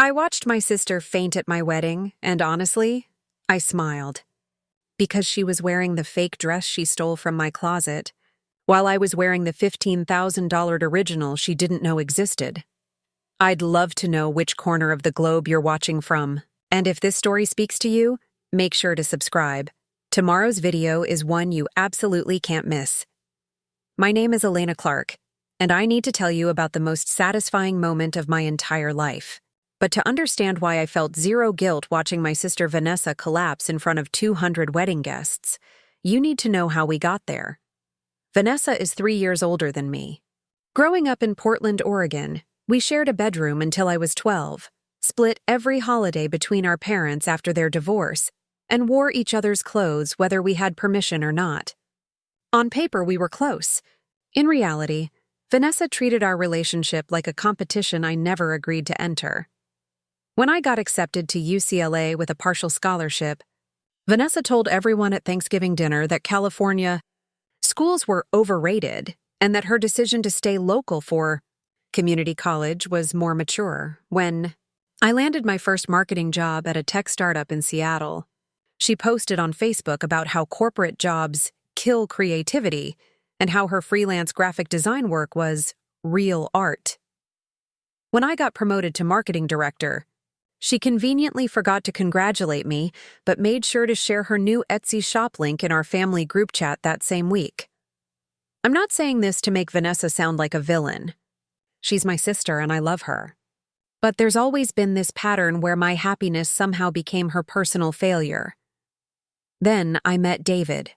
I watched my sister faint at my wedding, and honestly, I smiled. Because she was wearing the fake dress she stole from my closet, while I was wearing the $15,000 original she didn't know existed. I'd love to know which corner of the globe you're watching from, and if this story speaks to you, make sure to subscribe. Tomorrow's video is one you absolutely can't miss. My name is Elena Clark, and I need to tell you about the most satisfying moment of my entire life. But to understand why I felt zero guilt watching my sister Vanessa collapse in front of 200 wedding guests, you need to know how we got there. Vanessa is 3 years older than me. Growing up in Portland, Oregon, we shared a bedroom until I was 12, split every holiday between our parents after their divorce, and wore each other's clothes whether we had permission or not. On paper, we were close. In reality, Vanessa treated our relationship like a competition I never agreed to enter. When I got accepted to UCLA with a partial scholarship, Vanessa told everyone at Thanksgiving dinner that California schools were overrated and that her decision to stay local for community college was more mature. When I landed my first marketing job at a tech startup in Seattle, she posted on Facebook about how corporate jobs kill creativity and how her freelance graphic design work was real art. When I got promoted to marketing director, she conveniently forgot to congratulate me, but made sure to share her new Etsy shop link in our family group chat that same week. I'm not saying this to make Vanessa sound like a villain. She's my sister and I love her. But there's always been this pattern where my happiness somehow became her personal failure. Then I met David.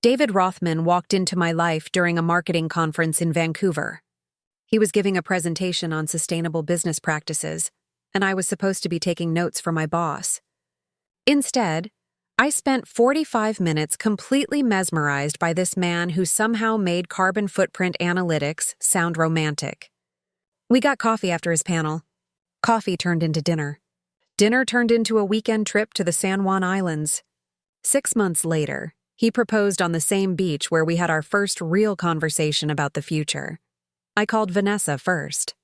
David Rothman walked into my life during a marketing conference in Vancouver. He was giving a presentation on sustainable business practices, and I was supposed to be taking notes for my boss. Instead, I spent 45 minutes completely mesmerized by this man who somehow made carbon footprint analytics sound romantic. We got coffee after his panel. Coffee turned into dinner. Dinner turned into a weekend trip to the San Juan Islands. 6 months later, he proposed on the same beach where we had our first real conversation about the future. I called Vanessa first.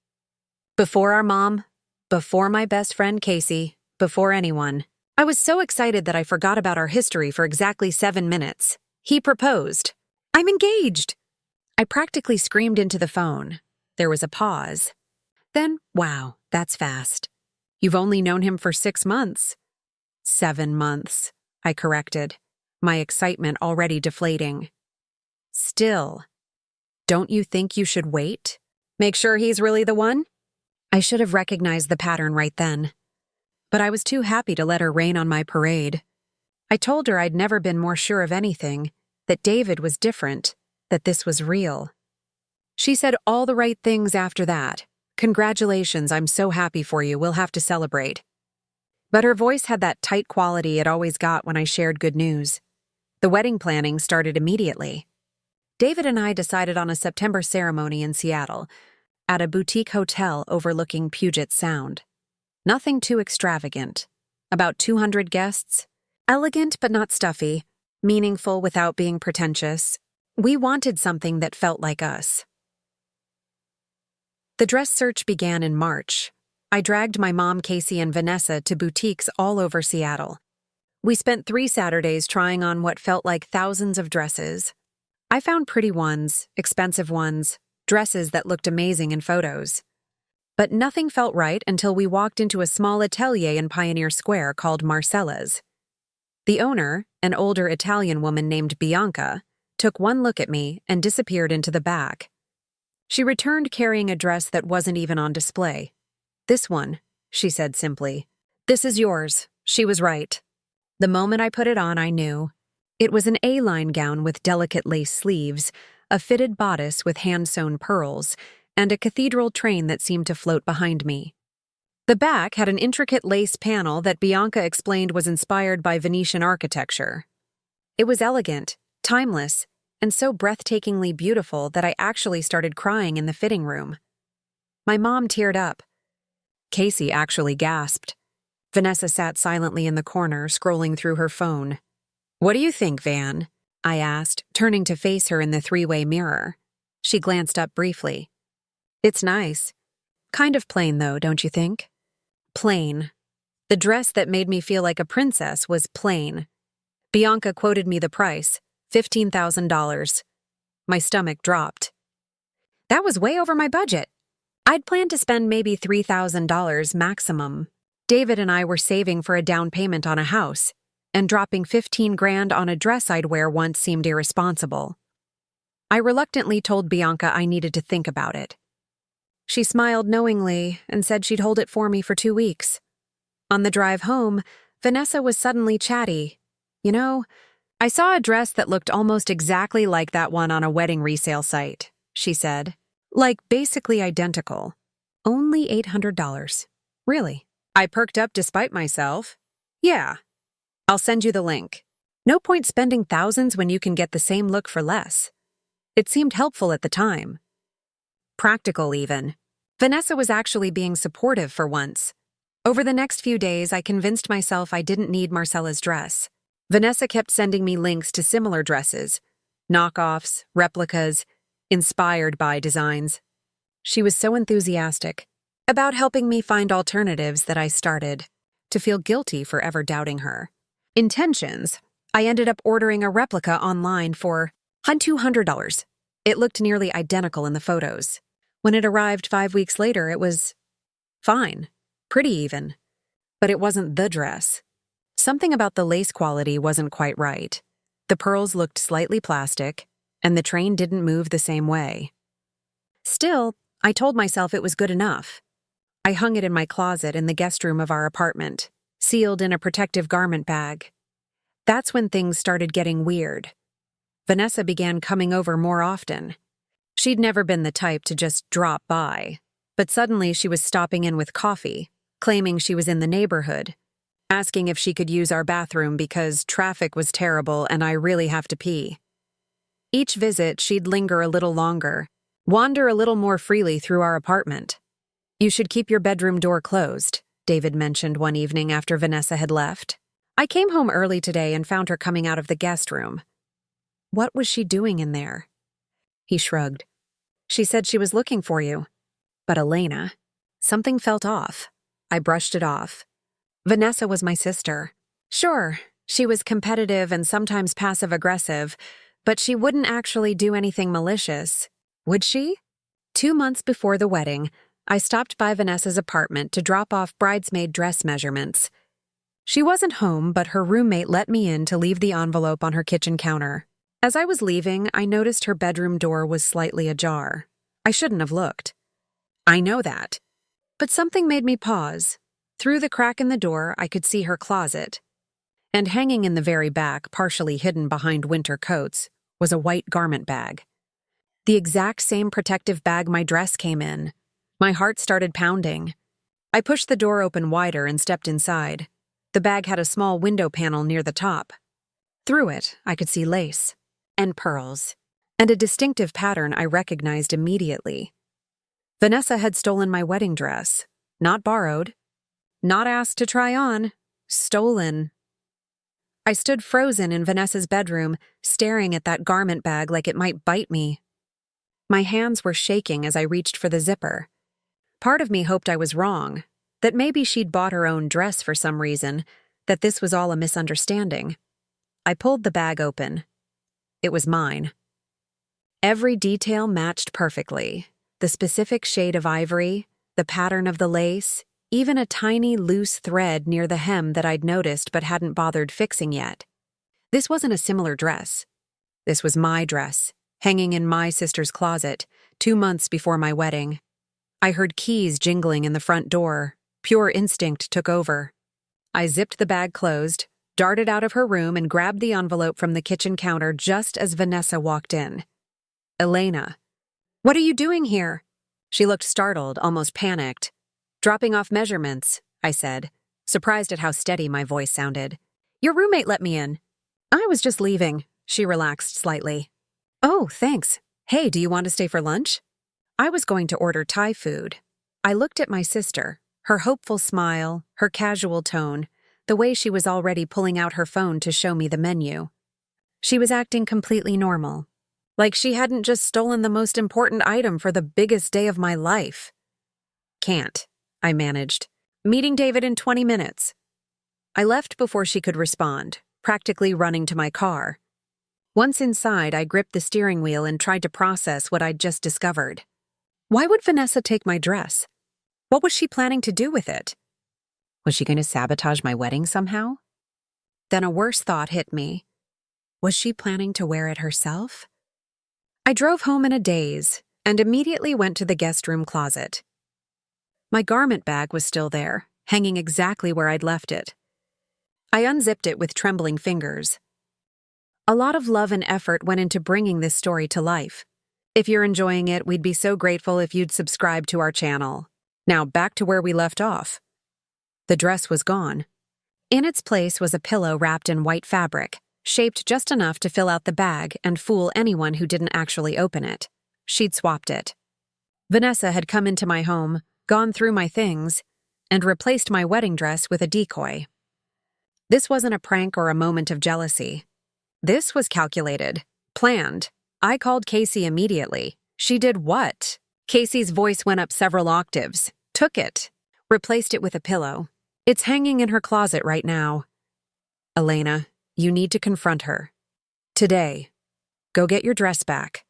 Before our mom, before my best friend Casey, before anyone, I was so excited that I forgot about our history for exactly 7 minutes. He proposed. I'm engaged! I practically screamed into the phone. There was a pause. Then, wow, that's fast. You've only known him for 6 months. 7 months, I corrected, my excitement already deflating. Still, don't you think you should wait? Make sure he's really the one? I should have recognized the pattern right then. But I was too happy to let her rain on my parade. I told her I'd never been more sure of anything, that David was different, that this was real. She said all the right things after that. Congratulations, I'm so happy for you, we'll have to celebrate. But her voice had that tight quality it always got when I shared good news. The wedding planning started immediately. David and I decided on a September ceremony in Seattle, at a boutique hotel overlooking Puget Sound. Nothing too extravagant. About 200 guests. Elegant but not stuffy. Meaningful without being pretentious. We wanted something that felt like us. The dress search began in March. I dragged my mom, Casey, and Vanessa to boutiques all over Seattle. We spent 3 Saturdays trying on what felt like thousands of dresses. I found pretty ones, expensive ones, dresses that looked amazing in photos. But nothing felt right until we walked into a small atelier in Pioneer Square called Marcella's. The owner, an older Italian woman named Bianca, took one look at me and disappeared into the back. She returned carrying a dress that wasn't even on display. "This one," she said simply. "This is yours. She was right." The moment I put it on, I knew. It was an A-line gown with delicate lace sleeves, a fitted bodice with hand-sewn pearls, and a cathedral train that seemed to float behind me. The back had an intricate lace panel that Bianca explained was inspired by Venetian architecture. It was elegant, timeless, and so breathtakingly beautiful that I actually started crying in the fitting room. My mom teared up. Casey actually gasped. Vanessa sat silently in the corner, scrolling through her phone. "What do you think, Van?" I asked, turning to face her in the 3-way mirror. She glanced up briefly. "It's nice. Kind of plain, though, don't you think?" Plain. The dress that made me feel like a princess was plain. Bianca quoted me the price, $15,000. My stomach dropped. That was way over my budget. I'd planned to spend maybe $3,000 maximum. David and I were saving for a down payment on a house, and dropping 15 grand on a dress I'd wear once seemed irresponsible. I reluctantly told Bianca I needed to think about it. She smiled knowingly and said she'd hold it for me for 2 weeks. On the drive home, Vanessa was suddenly chatty. You know, I saw a dress that looked almost exactly like that one on a wedding resale site, she said. Like basically identical. Only $800. Really? I perked up despite myself. Yeah. I'll send you the link. No point spending thousands when you can get the same look for less. It seemed helpful at the time. Practical even. Vanessa was actually being supportive for once. Over the next few days, I convinced myself I didn't need Marcella's dress. Vanessa kept sending me links to similar dresses, knockoffs, replicas, inspired by designs. She was so enthusiastic about helping me find alternatives that I started to feel guilty for ever doubting her. Intentions. I ended up ordering a replica online for $200. It looked nearly identical in the photos. When it arrived 5 weeks later, it was fine, pretty even. But it wasn't the dress. Something about the lace quality wasn't quite right. The pearls looked slightly plastic, and the train didn't move the same way. Still, I told myself it was good enough. I hung it in my closet in the guest room of our apartment, sealed in a protective garment bag. That's when things started getting weird. Vanessa began coming over more often. She'd never been the type to just drop by, but suddenly she was stopping in with coffee, claiming she was in the neighborhood, asking if she could use our bathroom because traffic was terrible and I really have to pee. Each visit, she'd linger a little longer, wander a little more freely through our apartment. You should keep your bedroom door closed, David mentioned one evening after Vanessa had left. I came home early today and found her coming out of the guest room. What was she doing in there? He shrugged. She said she was looking for you. But Elena, something felt off. I brushed it off. Vanessa was my sister. Sure, she was competitive and sometimes passive-aggressive, but she wouldn't actually do anything malicious. Would she? 2 months before the wedding, I stopped by Vanessa's apartment to drop off bridesmaid dress measurements. She wasn't home, but her roommate let me in to leave the envelope on her kitchen counter. As I was leaving, I noticed her bedroom door was slightly ajar. I shouldn't have looked. I know that. But something made me pause. Through the crack in the door, I could see her closet. And hanging in the very back, partially hidden behind winter coats, was a white garment bag. The exact same protective bag my dress came in. My heart started pounding. I pushed the door open wider and stepped inside. The bag had a small window panel near the top. Through it, I could see lace and pearls, and a distinctive pattern I recognized immediately. Vanessa had stolen my wedding dress, not borrowed, not asked to try on, stolen. I stood frozen in Vanessa's bedroom, staring at that garment bag like it might bite me. My hands were shaking as I reached for the zipper. Part of me hoped I was wrong, that maybe she'd bought her own dress for some reason, that this was all a misunderstanding. I pulled the bag open. It was mine. Every detail matched perfectly. The specific shade of ivory, the pattern of the lace, even a tiny loose thread near the hem that I'd noticed but hadn't bothered fixing yet. This wasn't a similar dress. This was my dress, hanging in my sister's closet, 2 months before my wedding. I heard keys jingling in the front door. Pure instinct took over. I zipped the bag closed, darted out of her room, and grabbed the envelope from the kitchen counter just as Vanessa walked in. Elena. What are you doing here? She looked startled, almost panicked. Dropping off measurements, I said, surprised at how steady my voice sounded. Your roommate let me in. I was just leaving. She relaxed slightly. Oh, thanks. Hey, do you want to stay for lunch? I was going to order Thai food. I looked at my sister, her hopeful smile, her casual tone, the way she was already pulling out her phone to show me the menu. She was acting completely normal, like she hadn't just stolen the most important item for the biggest day of my life. Can't, I managed. Meeting David in 20 minutes. I left before she could respond, practically running to my car. Once inside, I gripped the steering wheel and tried to process what I'd just discovered. Why would Vanessa take my dress? What was she planning to do with it? Was she going to sabotage my wedding somehow? Then a worse thought hit me. Was she planning to wear it herself? I drove home in a daze and immediately went to the guest room closet. My garment bag was still there, hanging exactly where I'd left it. I unzipped it with trembling fingers. A lot of love and effort went into bringing this story to life. If you're enjoying it, we'd be so grateful if you'd subscribe to our channel. Now back to where we left off. The dress was gone. In its place was a pillow wrapped in white fabric, shaped just enough to fill out the bag and fool anyone who didn't actually open it. She'd swapped it. Vanessa had come into my home, gone through my things, and replaced my wedding dress with a decoy. This wasn't a prank or a moment of jealousy. This was calculated, planned. I called Casey immediately. She did what? Casey's voice went up several octaves. Took it. Replaced it with a pillow. It's hanging in her closet right now. Elena, you need to confront her. Today. Go get your dress back.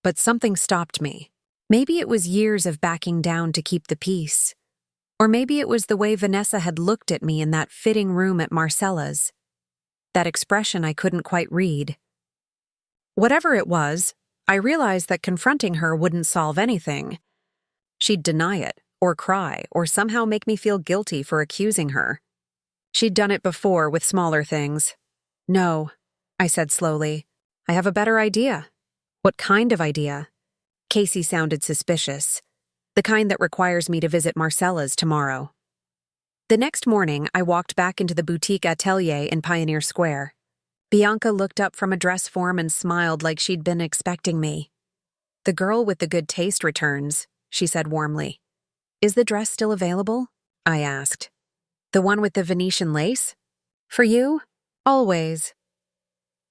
But something stopped me. Maybe it was years of backing down to keep the peace. Or maybe it was the way Vanessa had looked at me in that fitting room at Marcella's. That expression I couldn't quite read. Whatever it was, I realized that confronting her wouldn't solve anything. She'd deny it, or cry, or somehow make me feel guilty for accusing her. She'd done it before with smaller things. No, I said slowly. I have a better idea. What kind of idea? Casey sounded suspicious. The kind that requires me to visit Marcella's tomorrow. The next morning, I walked back into the boutique atelier in Pioneer Square. Bianca looked up from a dress form and smiled like she'd been expecting me. The girl with the good taste returns, she said warmly. Is the dress still available? I asked. The one with the Venetian lace? For you? Always.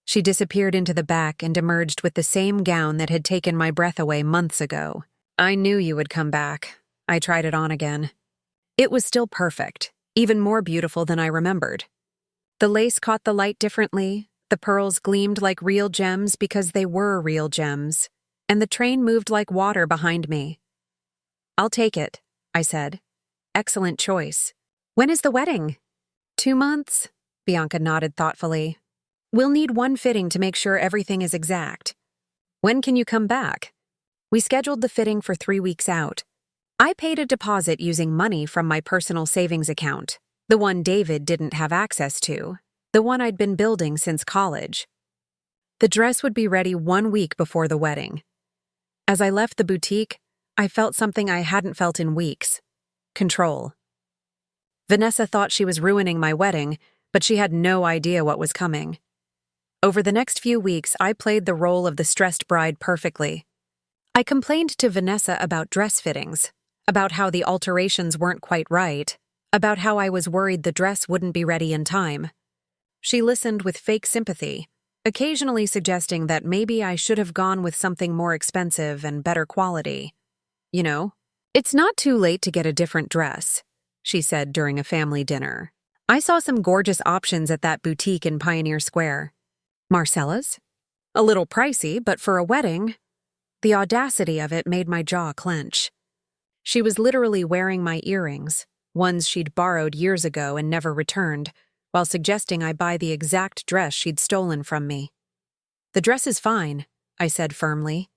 She disappeared into the back and emerged with the same gown that had taken my breath away months ago. I knew you would come back. I tried it on again. It was still perfect, even more beautiful than I remembered. The lace caught the light differently, the pearls gleamed like real gems because they were real gems, and the train moved like water behind me. I'll take it, I said. Excellent choice. When is the wedding? 2 months? Bianca nodded thoughtfully. We'll need one fitting to make sure everything is exact. When can you come back? We scheduled the fitting for 3 weeks out. I paid a deposit using money from my personal savings account, the one David didn't have access to, the one I'd been building since college. The dress would be ready 1 week before the wedding. As I left the boutique, I felt something I hadn't felt in weeks. Control. Vanessa thought she was ruining my wedding, but she had no idea what was coming. Over the next few weeks, I played the role of the stressed bride perfectly. I complained to Vanessa about dress fittings, about how the alterations weren't quite right, about how I was worried the dress wouldn't be ready in time. She listened with fake sympathy, occasionally suggesting that maybe I should have gone with something more expensive and better quality. You know, it's not too late to get a different dress, she said during a family dinner. I saw some gorgeous options at that boutique in Pioneer Square. Marcella's? A little pricey, but for a wedding, the audacity of it made my jaw clench. She was literally wearing my earrings, ones she'd borrowed years ago and never returned, while suggesting I buy the exact dress she'd stolen from me. The dress is fine, I said firmly.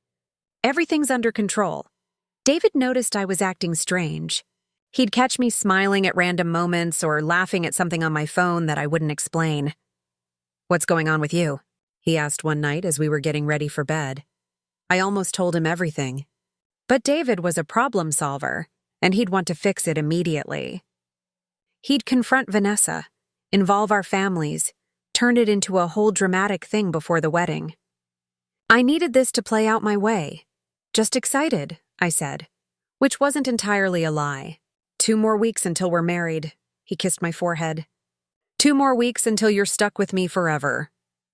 Everything's under control. David noticed I was acting strange. He'd catch me smiling at random moments or laughing at something on my phone that I wouldn't explain. What's going on with you? He asked one night as we were getting ready for bed. I almost told him everything. But David was a problem solver, and he'd want to fix it immediately. He'd confront Vanessa, involve our families, turn it into a whole dramatic thing before the wedding. I needed this to play out my way. Just excited, I said, which wasn't entirely a lie. 2 more weeks until we're married, he kissed my forehead. 2 more weeks until you're stuck with me forever.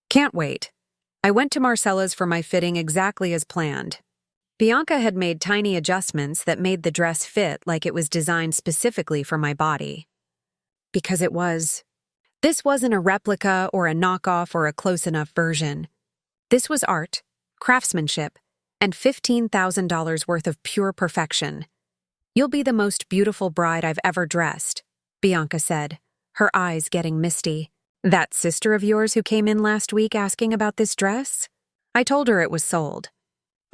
Can't wait. I went to Marcella's for my fitting exactly as planned. Bianca had made tiny adjustments that made the dress fit like it was designed specifically for my body. Because it was. This wasn't a replica or a knockoff or a close enough version. This was art, craftsmanship, and $15,000 worth of pure perfection. "You'll be the most beautiful bride I've ever dressed," Bianca said, her eyes getting misty. "That sister of yours who came in last week asking about this dress? I told her it was sold.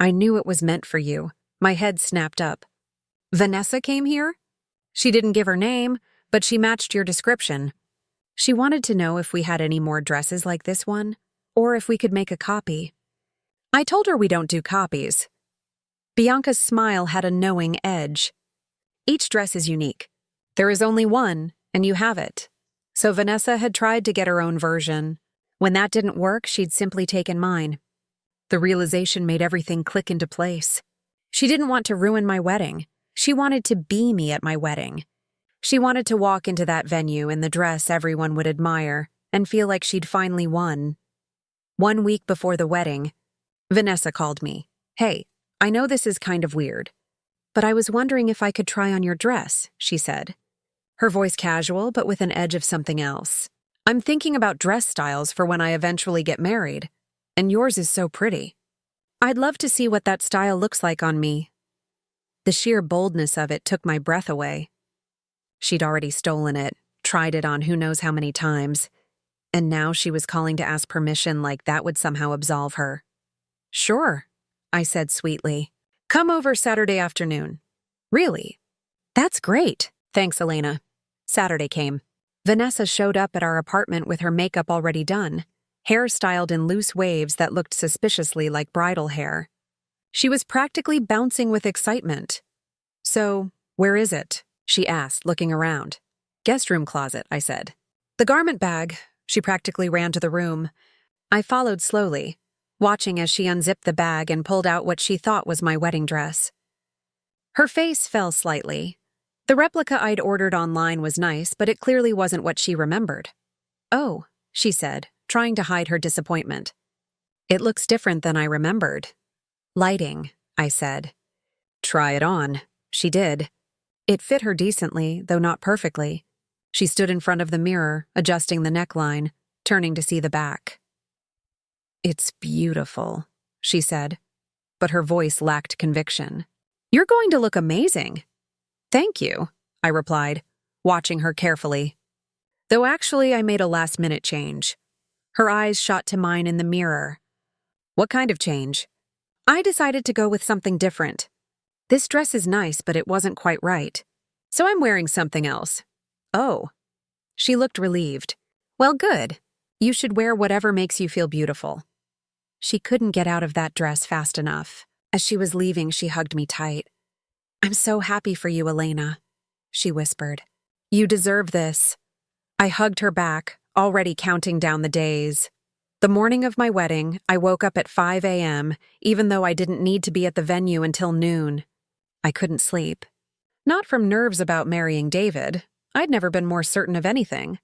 I knew it was meant for you." My head snapped up. "Vanessa came here?" "She didn't give her name, but she matched your description. She wanted to know if we had any more dresses like this one, or if we could make a copy." I told her we don't do copies. Bianca's smile had a knowing edge. "Each dress is unique. There is only one, and you have it." So Vanessa had tried to get her own version. When that didn't work, she'd simply taken mine. The realization made everything click into place. She didn't want to ruin my wedding. She wanted to be me at my wedding. She wanted to walk into that venue in the dress everyone would admire and feel like she'd finally won. 1 week before the wedding, Vanessa called me. "Hey, I know this is kind of weird, but I was wondering if I could try on your dress," she said. Her voice casual, but with an edge of something else. "I'm thinking about dress styles for when I eventually get married, and yours is so pretty. I'd love to see what that style looks like on me." The sheer boldness of it took my breath away. She'd already stolen it, tried it on who knows how many times, and now she was calling to ask permission like that would somehow absolve her. "Sure," I said sweetly. "Come over Saturday afternoon." "Really? That's great. Thanks, Elena." Saturday came. Vanessa showed up at our apartment with her makeup already done, hair styled in loose waves that looked suspiciously like bridal hair. She was practically bouncing with excitement. "So, where is it?" she asked, looking around. "Guest room closet," I said. "The garment bag." She practically ran to the room. I followed slowly, watching as she unzipped the bag and pulled out what she thought was my wedding dress. Her face fell slightly. The replica I'd ordered online was nice, but it clearly wasn't what she remembered. "Oh," she said, trying to hide her disappointment. "It looks different than I remembered." "Lighting," I said. "Try it on." She did. It fit her decently, though not perfectly. She stood in front of the mirror, adjusting the neckline, turning to see the back. "It's beautiful," she said, but her voice lacked conviction. "You're going to look amazing." "Thank you," I replied, watching her carefully. Though actually I made a last-minute change. Her eyes shot to mine in the mirror. "What kind of change?" "I decided to go with something different. This dress is nice, but it wasn't quite right. So I'm wearing something else." "Oh." She looked relieved. "Well, good. You should wear whatever makes you feel beautiful." She couldn't get out of that dress fast enough. As she was leaving, she hugged me tight. "I'm so happy for you, Elena," she whispered. "You deserve this." I hugged her back, already counting down the days. The morning of my wedding, I woke up at 5 a.m., even though I didn't need to be at the venue until noon. I couldn't sleep. Not from nerves about marrying David. I'd never been more certain of anything.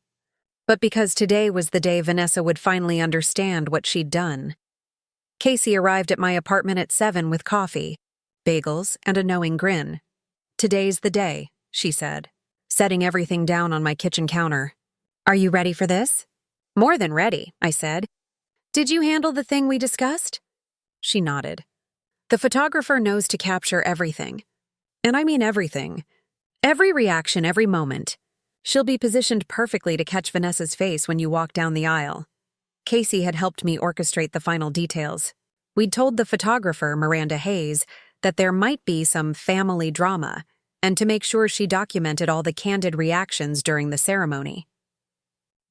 But because today was the day Vanessa would finally understand what she'd done. Casey arrived at my apartment at 7 with coffee, bagels, and a knowing grin. "Today's the day," she said, setting everything down on my kitchen counter. "Are you ready for this?" "More than ready," I said. "Did you handle the thing we discussed?" She nodded. "The photographer knows to capture everything. And I mean everything. Every reaction, every moment. She'll be positioned perfectly to catch Vanessa's face when you walk down the aisle." Casey had helped me orchestrate the final details. We'd told the photographer, Miranda Hayes, that there might be some family drama, and to make sure she documented all the candid reactions during the ceremony.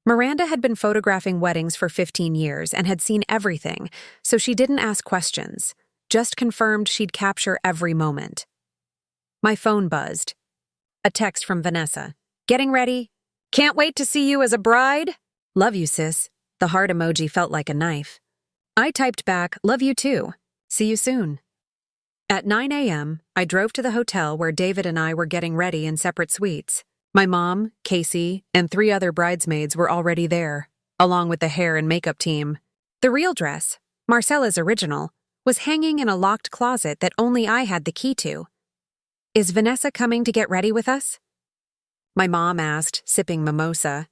Miranda had been photographing weddings for 15 years and had seen everything, so she didn't ask questions, just confirmed she'd capture every moment. My phone buzzed. A text from Vanessa. "Getting ready? Can't wait to see you as a bride? Love you, sis." The heart emoji felt like a knife. I typed back, "Love you too. See you soon." At 9 a.m., I drove to the hotel where David and I were getting ready in separate suites. My mom, Casey, and 3 other bridesmaids were already there, along with the hair and makeup team. The real dress, Marcella's original, was hanging in a locked closet that only I had the key to. Is Vanessa coming to get ready with us? My mom asked, sipping mimosa.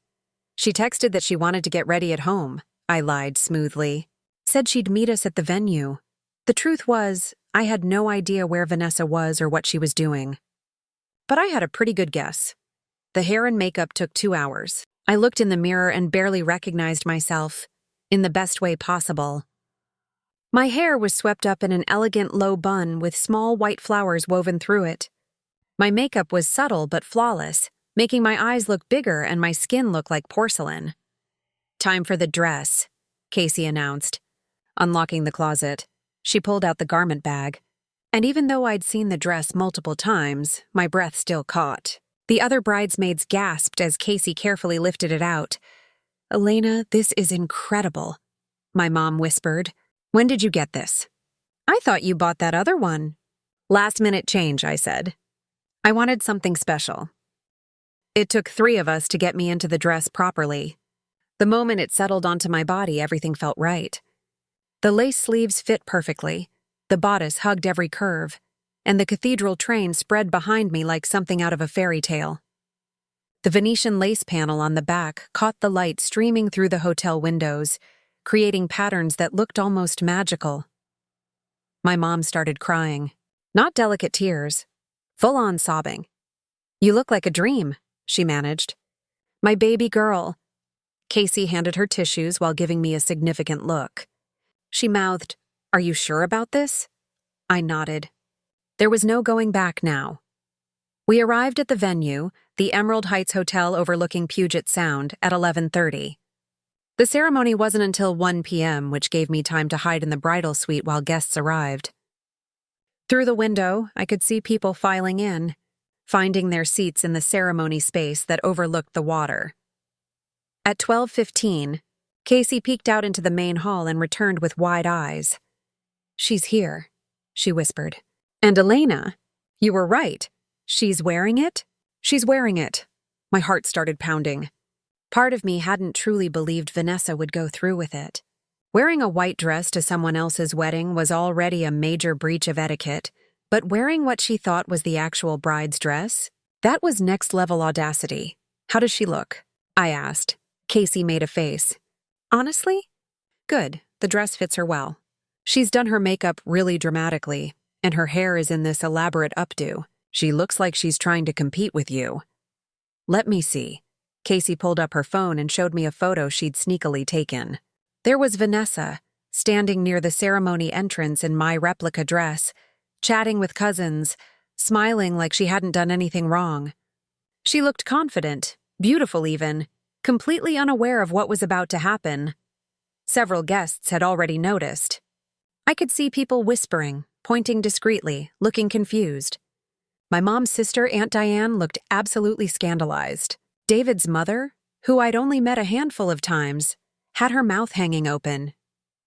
She texted that she wanted to get ready at home, I lied smoothly. Said she'd meet us at the venue. The truth was, I had no idea where Vanessa was or what she was doing. But I had a pretty good guess. The hair and makeup took 2 hours. I looked in the mirror and barely recognized myself, in the best way possible. My hair was swept up in an elegant low bun with small white flowers woven through it. My makeup was subtle but flawless, making my eyes look bigger and my skin look like porcelain. Time for the dress, Casey announced. Unlocking the closet, she pulled out the garment bag. And even though I'd seen the dress multiple times, my breath still caught. The other bridesmaids gasped as Casey carefully lifted it out. "Elena, this is incredible," my mom whispered. "When did you get this?" "I thought you bought that other one." "Last-minute change," I said. I wanted something special. It took 3 of us to get me into the dress properly. The moment it settled onto my body, everything felt right. The lace sleeves fit perfectly, the bodice hugged every curve, and the cathedral train spread behind me like something out of a fairy tale. The Venetian lace panel on the back caught the light streaming through the hotel windows, creating patterns that looked almost magical. My mom started crying. Not delicate tears, full-on sobbing. "You look like a dream," she managed. "My baby girl." Casey handed her tissues while giving me a significant look. She mouthed, "Are you sure about this?" I nodded. There was no going back now. We arrived at the venue, the Emerald Heights Hotel overlooking Puget Sound, at 11:30. The ceremony wasn't until 1 p.m., which gave me time to hide in the bridal suite while guests arrived. Through the window, I could see people filing in, finding their seats in the ceremony space that overlooked the water. At 12:15, Casey peeked out into the main hall and returned with wide eyes. "She's here," she whispered. "And Elena, you were right. She's wearing it?" "She's wearing it." My heart started pounding. Part of me hadn't truly believed Vanessa would go through with it. Wearing a white dress to someone else's wedding was already a major breach of etiquette, but wearing what she thought was the actual bride's dress? That was next-level audacity. "How does she look?" I asked. Casey made a face. "Honestly? Good, the dress fits her well. She's done her makeup really dramatically, and her hair is in this elaborate updo. She looks like she's trying to compete with you." "Let me see." Casey pulled up her phone and showed me a photo she'd sneakily taken. There was Vanessa, standing near the ceremony entrance in my replica dress, chatting with cousins, smiling like she hadn't done anything wrong. She looked confident, beautiful even, completely unaware of what was about to happen. Several guests had already noticed. I could see people whispering, pointing discreetly, looking confused. My mom's sister, Aunt Diane, looked absolutely scandalized. David's mother, who I'd only met a handful of times, had her mouth hanging open.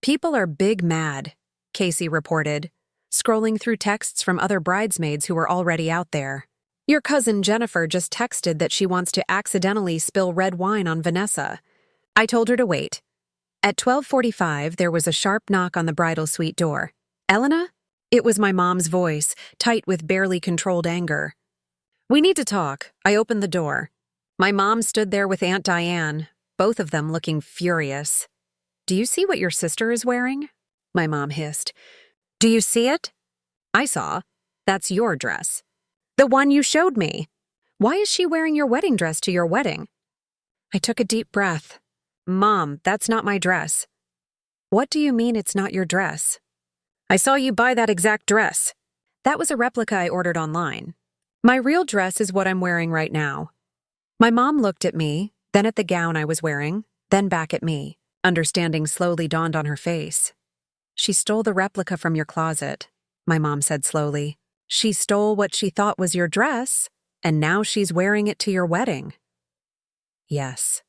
"People are big mad," Casey reported, scrolling through texts from other bridesmaids who were already out there. "Your cousin Jennifer just texted that she wants to accidentally spill red wine on Vanessa." I told her to wait. At 12:45, there was a sharp knock on the bridal suite door. "Elena?" It was my mom's voice, tight with barely controlled anger. "We need to talk." I opened the door. My mom stood there with Aunt Diane, both of them looking furious. "Do you see what your sister is wearing?" My mom hissed. "Do you see it?" I saw. "That's your dress." "The one you showed me." "Why is she wearing your wedding dress to your wedding?" I took a deep breath. "Mom, that's not my dress." "What do you mean it's not your dress?" "I saw you buy that exact dress." "That was a replica I ordered online. My real dress is what I'm wearing right now." My mom looked at me, then at the gown I was wearing, then back at me. Understanding slowly dawned on her face. "She stole the replica from your closet," my mom said slowly. "She stole what she thought was your dress, and now she's wearing it to your wedding." "Yes."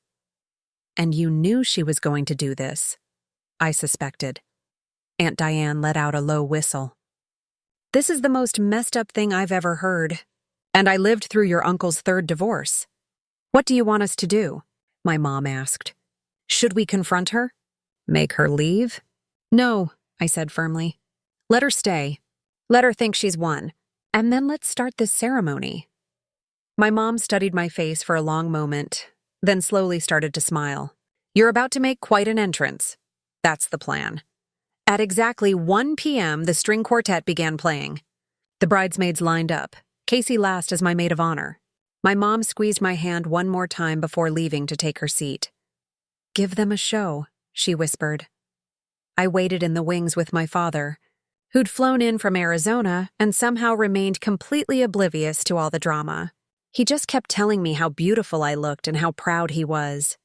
"And you knew she was going to do this," I suspected. Aunt Diane let out a low whistle. "This is the most messed up thing I've ever heard. And I lived through your uncle's 3rd divorce. What do you want us to do?" my mom asked. "Should we confront her? Make her leave?" "No," I said firmly. Let her stay. Let her think she's won. And then let's start this ceremony. My mom studied my face for a long moment, then slowly started to smile. You're about to make quite an entrance. That's the plan. At exactly 1 p.m., the string quartet began playing. The bridesmaids lined up, Casey last as my maid of honor. My mom squeezed my hand one more time before leaving to take her seat. Give them a show, she whispered. I waited in the wings with my father, who'd flown in from Arizona and somehow remained completely oblivious to all the drama. He just kept telling me how beautiful I looked and how proud he was.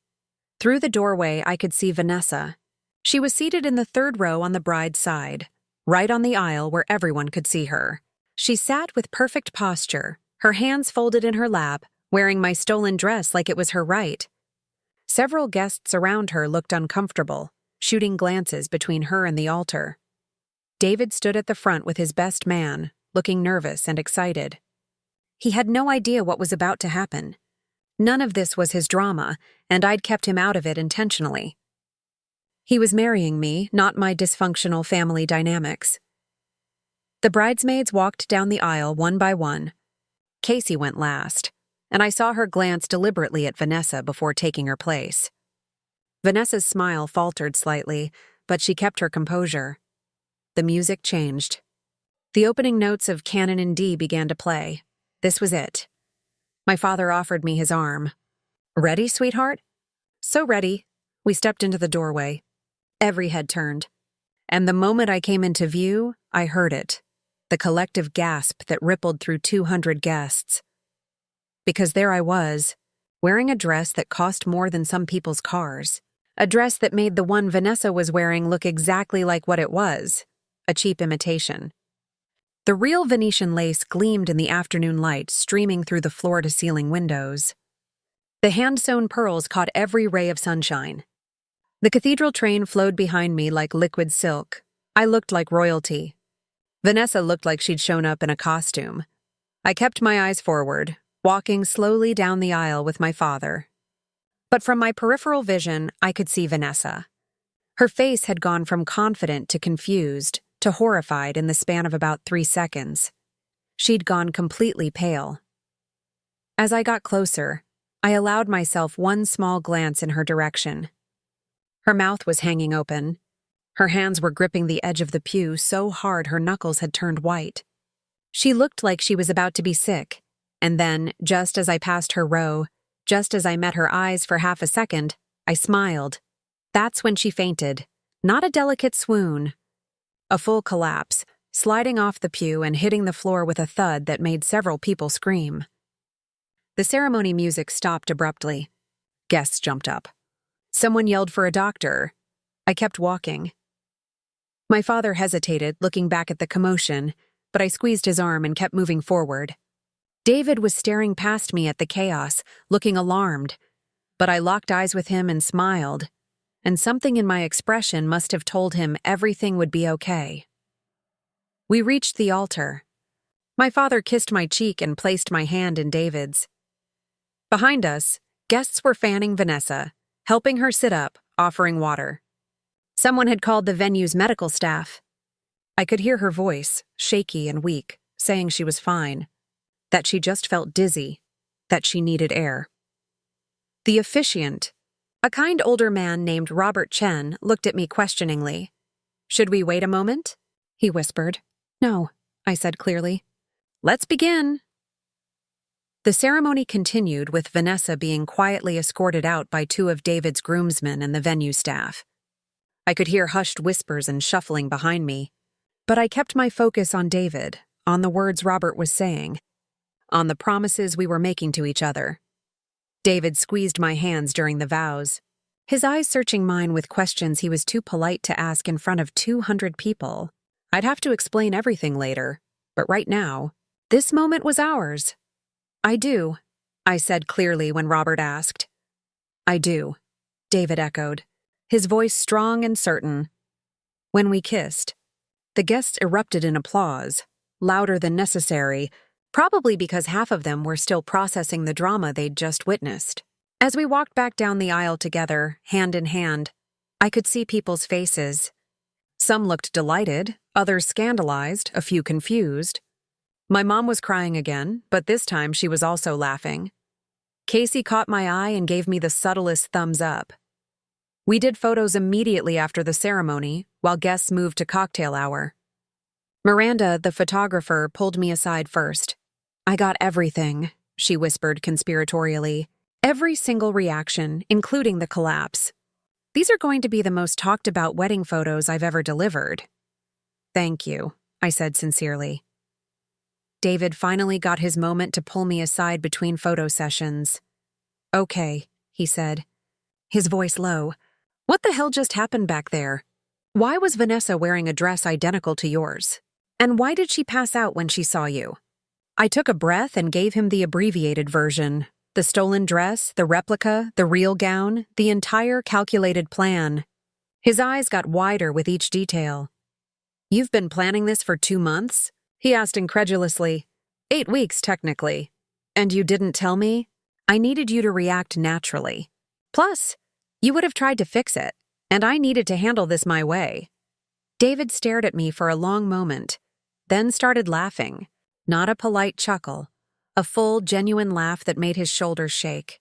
Through the doorway, I could see Vanessa. She was seated in the third row on the bride's side, right on the aisle where everyone could see her. She sat with perfect posture, her hands folded in her lap, wearing my stolen dress like it was her right. Several guests around her looked uncomfortable, shooting glances between her and the altar. David stood at the front with his best man, looking nervous and excited. He had no idea what was about to happen. None of this was his drama, and I'd kept him out of it intentionally. He was marrying me, not my dysfunctional family dynamics. The bridesmaids walked down the aisle one by one. Casey went last, and I saw her glance deliberately at Vanessa before taking her place. Vanessa's smile faltered slightly, but she kept her composure. The music changed. The opening notes of Canon in D began to play. This was it. My father offered me his arm. Ready, sweetheart? So ready. We stepped into the doorway. Every head turned. And the moment I came into view, I heard it. The collective gasp that rippled through 200 guests. Because there I was, wearing a dress that cost more than some people's cars. A dress that made the one Vanessa was wearing look exactly like what it was, a cheap imitation. The real Venetian lace gleamed in the afternoon light streaming through the floor-to-ceiling windows. The hand-sewn pearls caught every ray of sunshine. The cathedral train flowed behind me like liquid silk. I looked like royalty. Vanessa looked like she'd shown up in a costume. I kept my eyes forward, walking slowly down the aisle with my father. But from my peripheral vision, I could see Vanessa. Her face had gone from confident to confused to horrified in the span of about 3 seconds. She'd gone completely pale. As I got closer, I allowed myself one small glance in her direction. Her mouth was hanging open. Her hands were gripping the edge of the pew so hard her knuckles had turned white. She looked like she was about to be sick, and then, just as I passed her row, just as I met her eyes for half a second, I smiled. That's when she fainted. Not a delicate swoon. A full collapse, sliding off the pew and hitting the floor with a thud that made several people scream. The ceremony music stopped abruptly. Guests jumped up. Someone yelled for a doctor. I kept walking. My father hesitated, looking back at the commotion, but I squeezed his arm and kept moving forward. David was staring past me at the chaos, looking alarmed, but I locked eyes with him and smiled, and something in my expression must have told him everything would be okay. We reached the altar. My father kissed my cheek and placed my hand in David's. Behind us, guests were fanning Vanessa, helping her sit up, offering water. Someone had called the venue's medical staff. I could hear her voice, shaky and weak, saying she was fine, that she just felt dizzy, that she needed air. The officiant, a kind older man named Robert Chen, looked at me questioningly. Should we wait a moment? He whispered. No, I said clearly. Let's begin. The ceremony continued with Vanessa being quietly escorted out by 2 of David's groomsmen and the venue staff. I could hear hushed whispers and shuffling behind me, but I kept my focus on David, on the words Robert was saying, on the promises we were making to each other. David squeezed my hands during the vows, his eyes searching mine with questions he was too polite to ask in front of 200 people. I'd have to explain everything later, but right now, this moment was ours. I do, I said clearly when Robert asked. I do, David echoed, his voice strong and certain. When we kissed, the guests erupted in applause, louder than necessary, probably because half of them were still processing the drama they'd just witnessed. As we walked back down the aisle together, hand in hand, I could see people's faces. Some looked delighted, others scandalized, a few confused. My mom was crying again, but this time she was also laughing. Casey caught my eye and gave me the subtlest thumbs up. We did photos immediately after the ceremony, while guests moved to cocktail hour. Miranda, the photographer, pulled me aside first. "I got everything," she whispered conspiratorially. "Every single reaction, including the collapse. These are going to be the most talked about wedding photos I've ever delivered." "Thank you," I said sincerely. David finally got his moment to pull me aside between photo sessions. "Okay," he said, his voice low. "What the hell just happened back there? Why was Vanessa wearing a dress identical to yours? And why did she pass out when she saw you?" I took a breath and gave him the abbreviated version. The stolen dress, the replica, the real gown, the entire calculated plan. His eyes got wider with each detail. "You've been planning this for 2 months?" he asked incredulously. 8 weeks, technically. "And you didn't tell me? I needed you to react naturally. Plus, you would have tried to fix it, and I needed to handle this my way." David stared at me for a long moment, then started laughing. Not a polite chuckle, a full, genuine laugh that made his shoulders shake.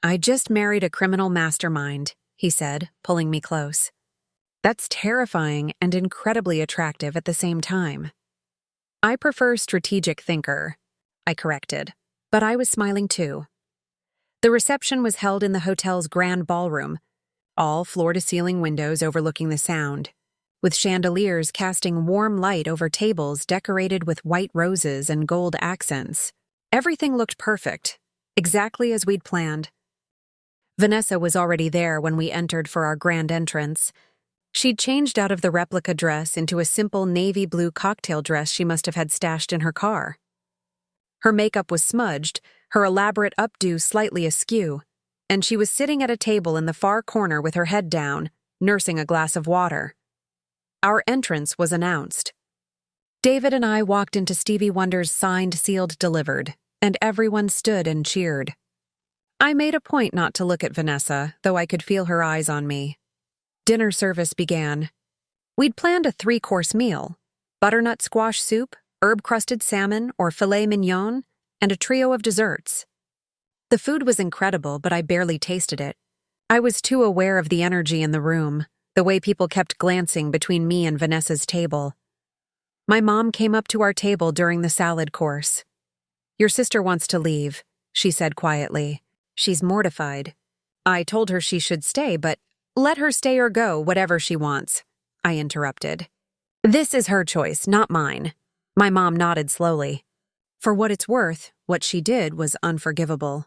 "I just married a criminal mastermind," he said, pulling me close. "That's terrifying and incredibly attractive at the same time." "I prefer strategic thinker," I corrected, but I was smiling too. The reception was held in the hotel's grand ballroom, all floor-to-ceiling windows overlooking the Sound, with chandeliers casting warm light over tables decorated with white roses and gold accents. Everything looked perfect, exactly as we'd planned. Vanessa was already there when we entered for our grand entrance. She'd changed out of the replica dress into a simple navy blue cocktail dress she must have had stashed in her car. Her makeup was smudged, her elaborate updo slightly askew, and she was sitting at a table in the far corner with her head down, nursing a glass of water. Our entrance was announced. David and I walked into Stevie Wonder's Signed, Sealed, Delivered, and everyone stood and cheered. I made a point not to look at Vanessa, though I could feel her eyes on me. Dinner service began. We'd planned a 3-course meal: butternut squash soup, herb-crusted salmon, or filet mignon, and a trio of desserts. The food was incredible, but I barely tasted it. I was too aware of the energy in the room, the way people kept glancing between me and Vanessa's table. My mom came up to our table during the salad course. "Your sister wants to leave," she said quietly. "She's mortified." I told her she should stay, but "Let her stay or go, whatever she wants," I interrupted. "This is her choice, not mine." My mom nodded slowly. For what it's worth, what she did was unforgivable.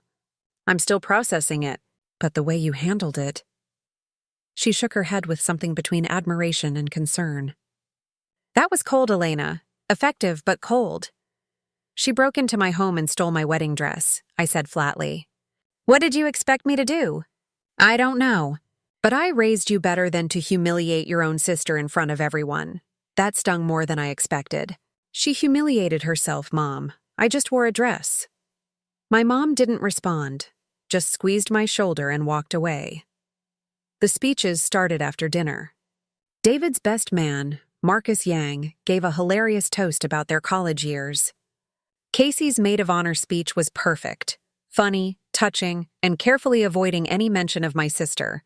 I'm still processing it, but the way you handled it. She shook her head with something between admiration and concern. "That was cold, Elena. Effective, but cold." "She broke into my home and stole my wedding dress," I said flatly. "What did you expect me to do?" "I don't know. But I raised you better than to humiliate your own sister in front of everyone." That stung more than I expected. "She humiliated herself, Mom. I just wore a dress." My mom didn't respond, just squeezed my shoulder and walked away. The speeches started after dinner. David's best man, Marcus Yang, gave a hilarious toast about their college years. Casey's maid of honor speech was perfect, funny, touching, and carefully avoiding any mention of my sister.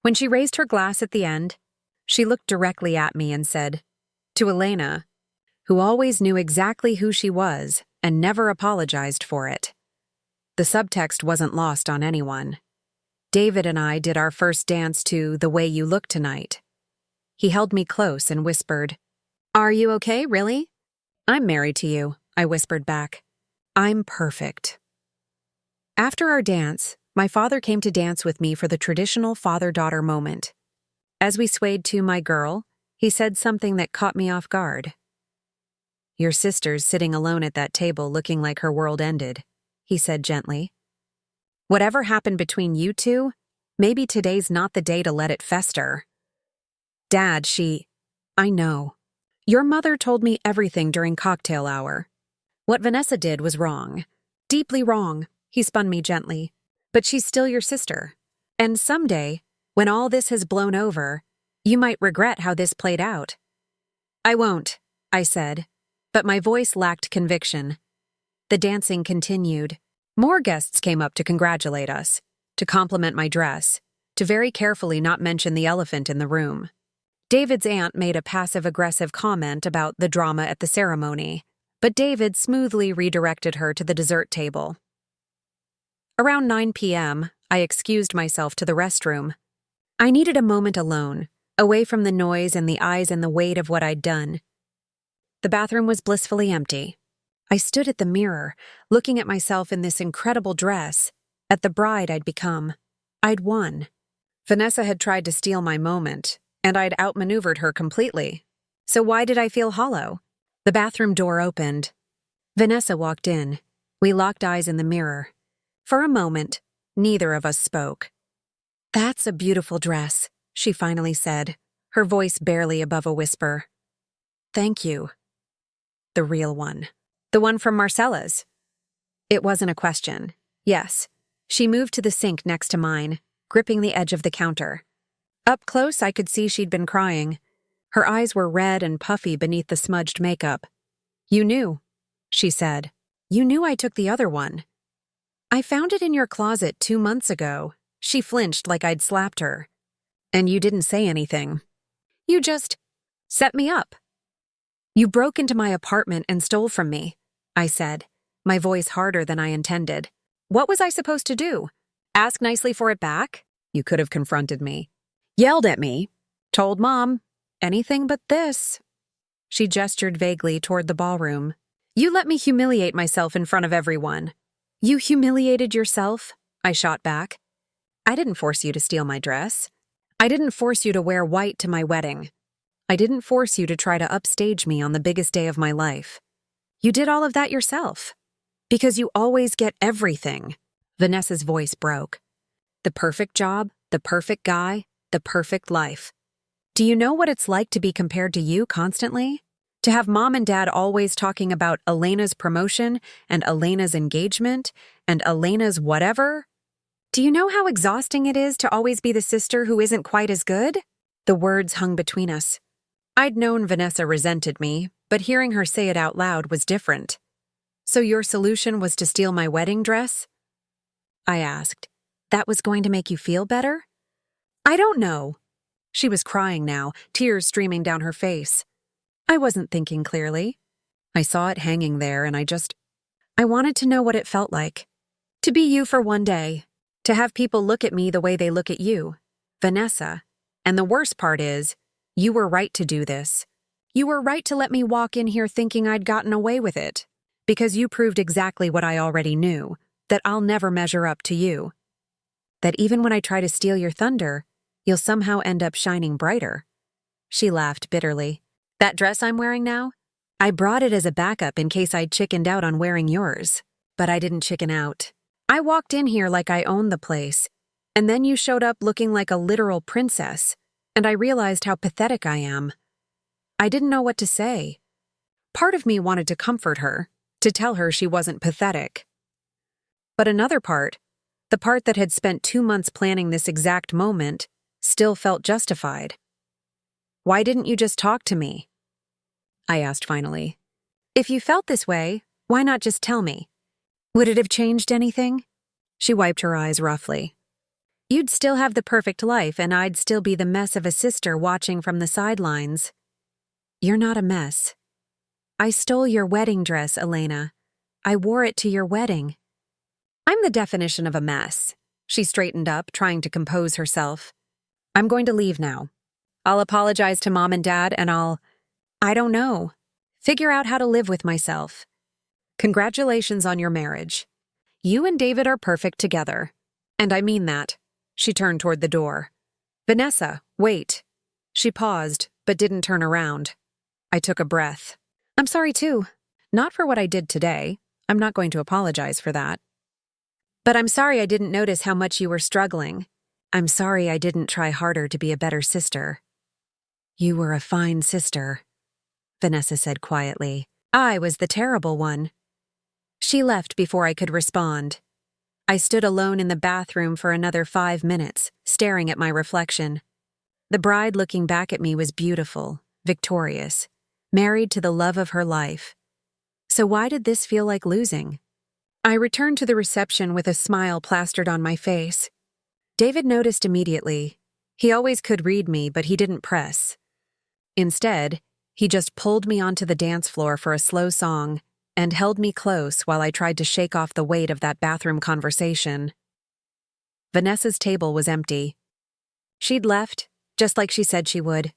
When she raised her glass at the end, she looked directly at me and said, "To Elena," who always knew exactly who she was and never apologized for it. The subtext wasn't lost on anyone. David and I did our first dance to "The Way You Look Tonight." He held me close and whispered, "Are you okay, really?" "I'm married to you," I whispered back. "I'm perfect." After our dance, my father came to dance with me for the traditional father-daughter moment. As we swayed to "My Girl," he said something that caught me off guard. "Your sister's sitting alone at that table looking like her world ended," he said gently. "Whatever happened between you two, maybe today's not the day to let it fester." "Dad, I know. Your mother told me everything during cocktail hour. What Vanessa did was wrong. Deeply wrong," he spun me gently. "But she's still your sister. And someday, when all this has blown over, You might regret how this played out. I won't, I said, but my voice lacked conviction. The dancing continued. More guests came up to congratulate us, to compliment my dress, to very carefully not mention the elephant in the room. David's aunt made a passive-aggressive comment about the drama at the ceremony, but David smoothly redirected her to the dessert table. Around 9 p.m., I excused myself to the restroom. I needed a moment alone, away from the noise and the eyes and the weight of what I'd done. The bathroom was blissfully empty. I stood at the mirror, looking at myself in this incredible dress, at the bride I'd become. I'd won. Vanessa had tried to steal my moment, and I'd outmaneuvered her completely. So why did I feel hollow? The bathroom door opened. Vanessa walked in. We locked eyes in the mirror. For a moment, neither of us spoke. "That's a beautiful dress," she finally said, her voice barely above a whisper. "Thank you." The real one. The one from Marcella's. It wasn't a question. Yes. She moved to the sink next to mine, gripping the edge of the counter. Up close, I could see she'd been crying. Her eyes were red and puffy beneath the smudged makeup. "You knew," she said. "You knew I took the other one." "I found it in your closet 2 months ago." She flinched like I'd slapped her. "And you didn't say anything. You just set me up." "You broke into my apartment and stole from me," I said, my voice harder than I intended. "What was I supposed to do? Ask nicely for it back? You could have confronted me. Yelled at me. Told Mom. Anything but this." She gestured vaguely toward the ballroom. "You let me humiliate myself in front of everyone." "You humiliated yourself?" I shot back. "I didn't force you to steal my dress. I didn't force you to wear white to my wedding. I didn't force you to try to upstage me on the biggest day of my life. You did all of that yourself. Because you always get everything." Vanessa's voice broke. "The perfect job, the perfect guy, the perfect life. Do you know what it's like to be compared to you constantly? To have Mom and Dad always talking about Elena's promotion and Elena's engagement and Elena's whatever? Do you know how exhausting it is to always be the sister who isn't quite as good?" The words hung between us. I'd known Vanessa resented me, but hearing her say it out loud was different. "So your solution was to steal my wedding dress?" I asked. "That was going to make you feel better?" "I don't know." She was crying now, tears streaming down her face. I wasn't thinking clearly. I saw it hanging there and I wanted to know what it felt like. To be you for one day. To have people look at me the way they look at you, Vanessa. And the worst part is, you were right to do this. You were right to let me walk in here thinking I'd gotten away with it. Because you proved exactly what I already knew, that I'll never measure up to you. That even when I try to steal your thunder, you'll somehow end up shining brighter." She laughed bitterly. "That dress I'm wearing now? I brought it as a backup in case I'd chickened out on wearing yours. But I didn't chicken out. I walked in here like I owned the place, and then you showed up looking like a literal princess, and I realized how pathetic I am. I didn't know what to say. Part of me wanted to comfort her, to tell her she wasn't pathetic. But another part, the part that had spent 2 months planning this exact moment, still felt justified. "Why didn't you just talk to me?" I asked finally. "If you felt this way, why not just tell me? Would it have changed anything?" She wiped her eyes roughly. "You'd still have the perfect life and I'd still be the mess of a sister watching from the sidelines." "You're not a mess. I stole your wedding dress, Elena. I wore it to your wedding." "I'm the definition of a mess." She straightened up, trying to compose herself. "I'm going to leave now. I'll apologize to Mom and Dad and I don't know, figure out how to live with myself. Congratulations on your marriage. You and David are perfect together. And I mean that." She turned toward the door. "Vanessa, wait." She paused, but didn't turn around. I took a breath. "I'm sorry too. Not for what I did today. I'm not going to apologize for that. But I'm sorry I didn't notice how much you were struggling. I'm sorry I didn't try harder to be a better sister." "You were a fine sister," Vanessa said quietly. "I was the terrible one." She left before I could respond. I stood alone in the bathroom for another 5 minutes, staring at my reflection. The bride looking back at me was beautiful, victorious, married to the love of her life. So why did this feel like losing? I returned to the reception with a smile plastered on my face. David noticed immediately. He always could read me, but he didn't press. Instead, he just pulled me onto the dance floor for a slow song and held me close while I tried to shake off the weight of that bathroom conversation. Vanessa's table was empty. She'd left, just like she said she would.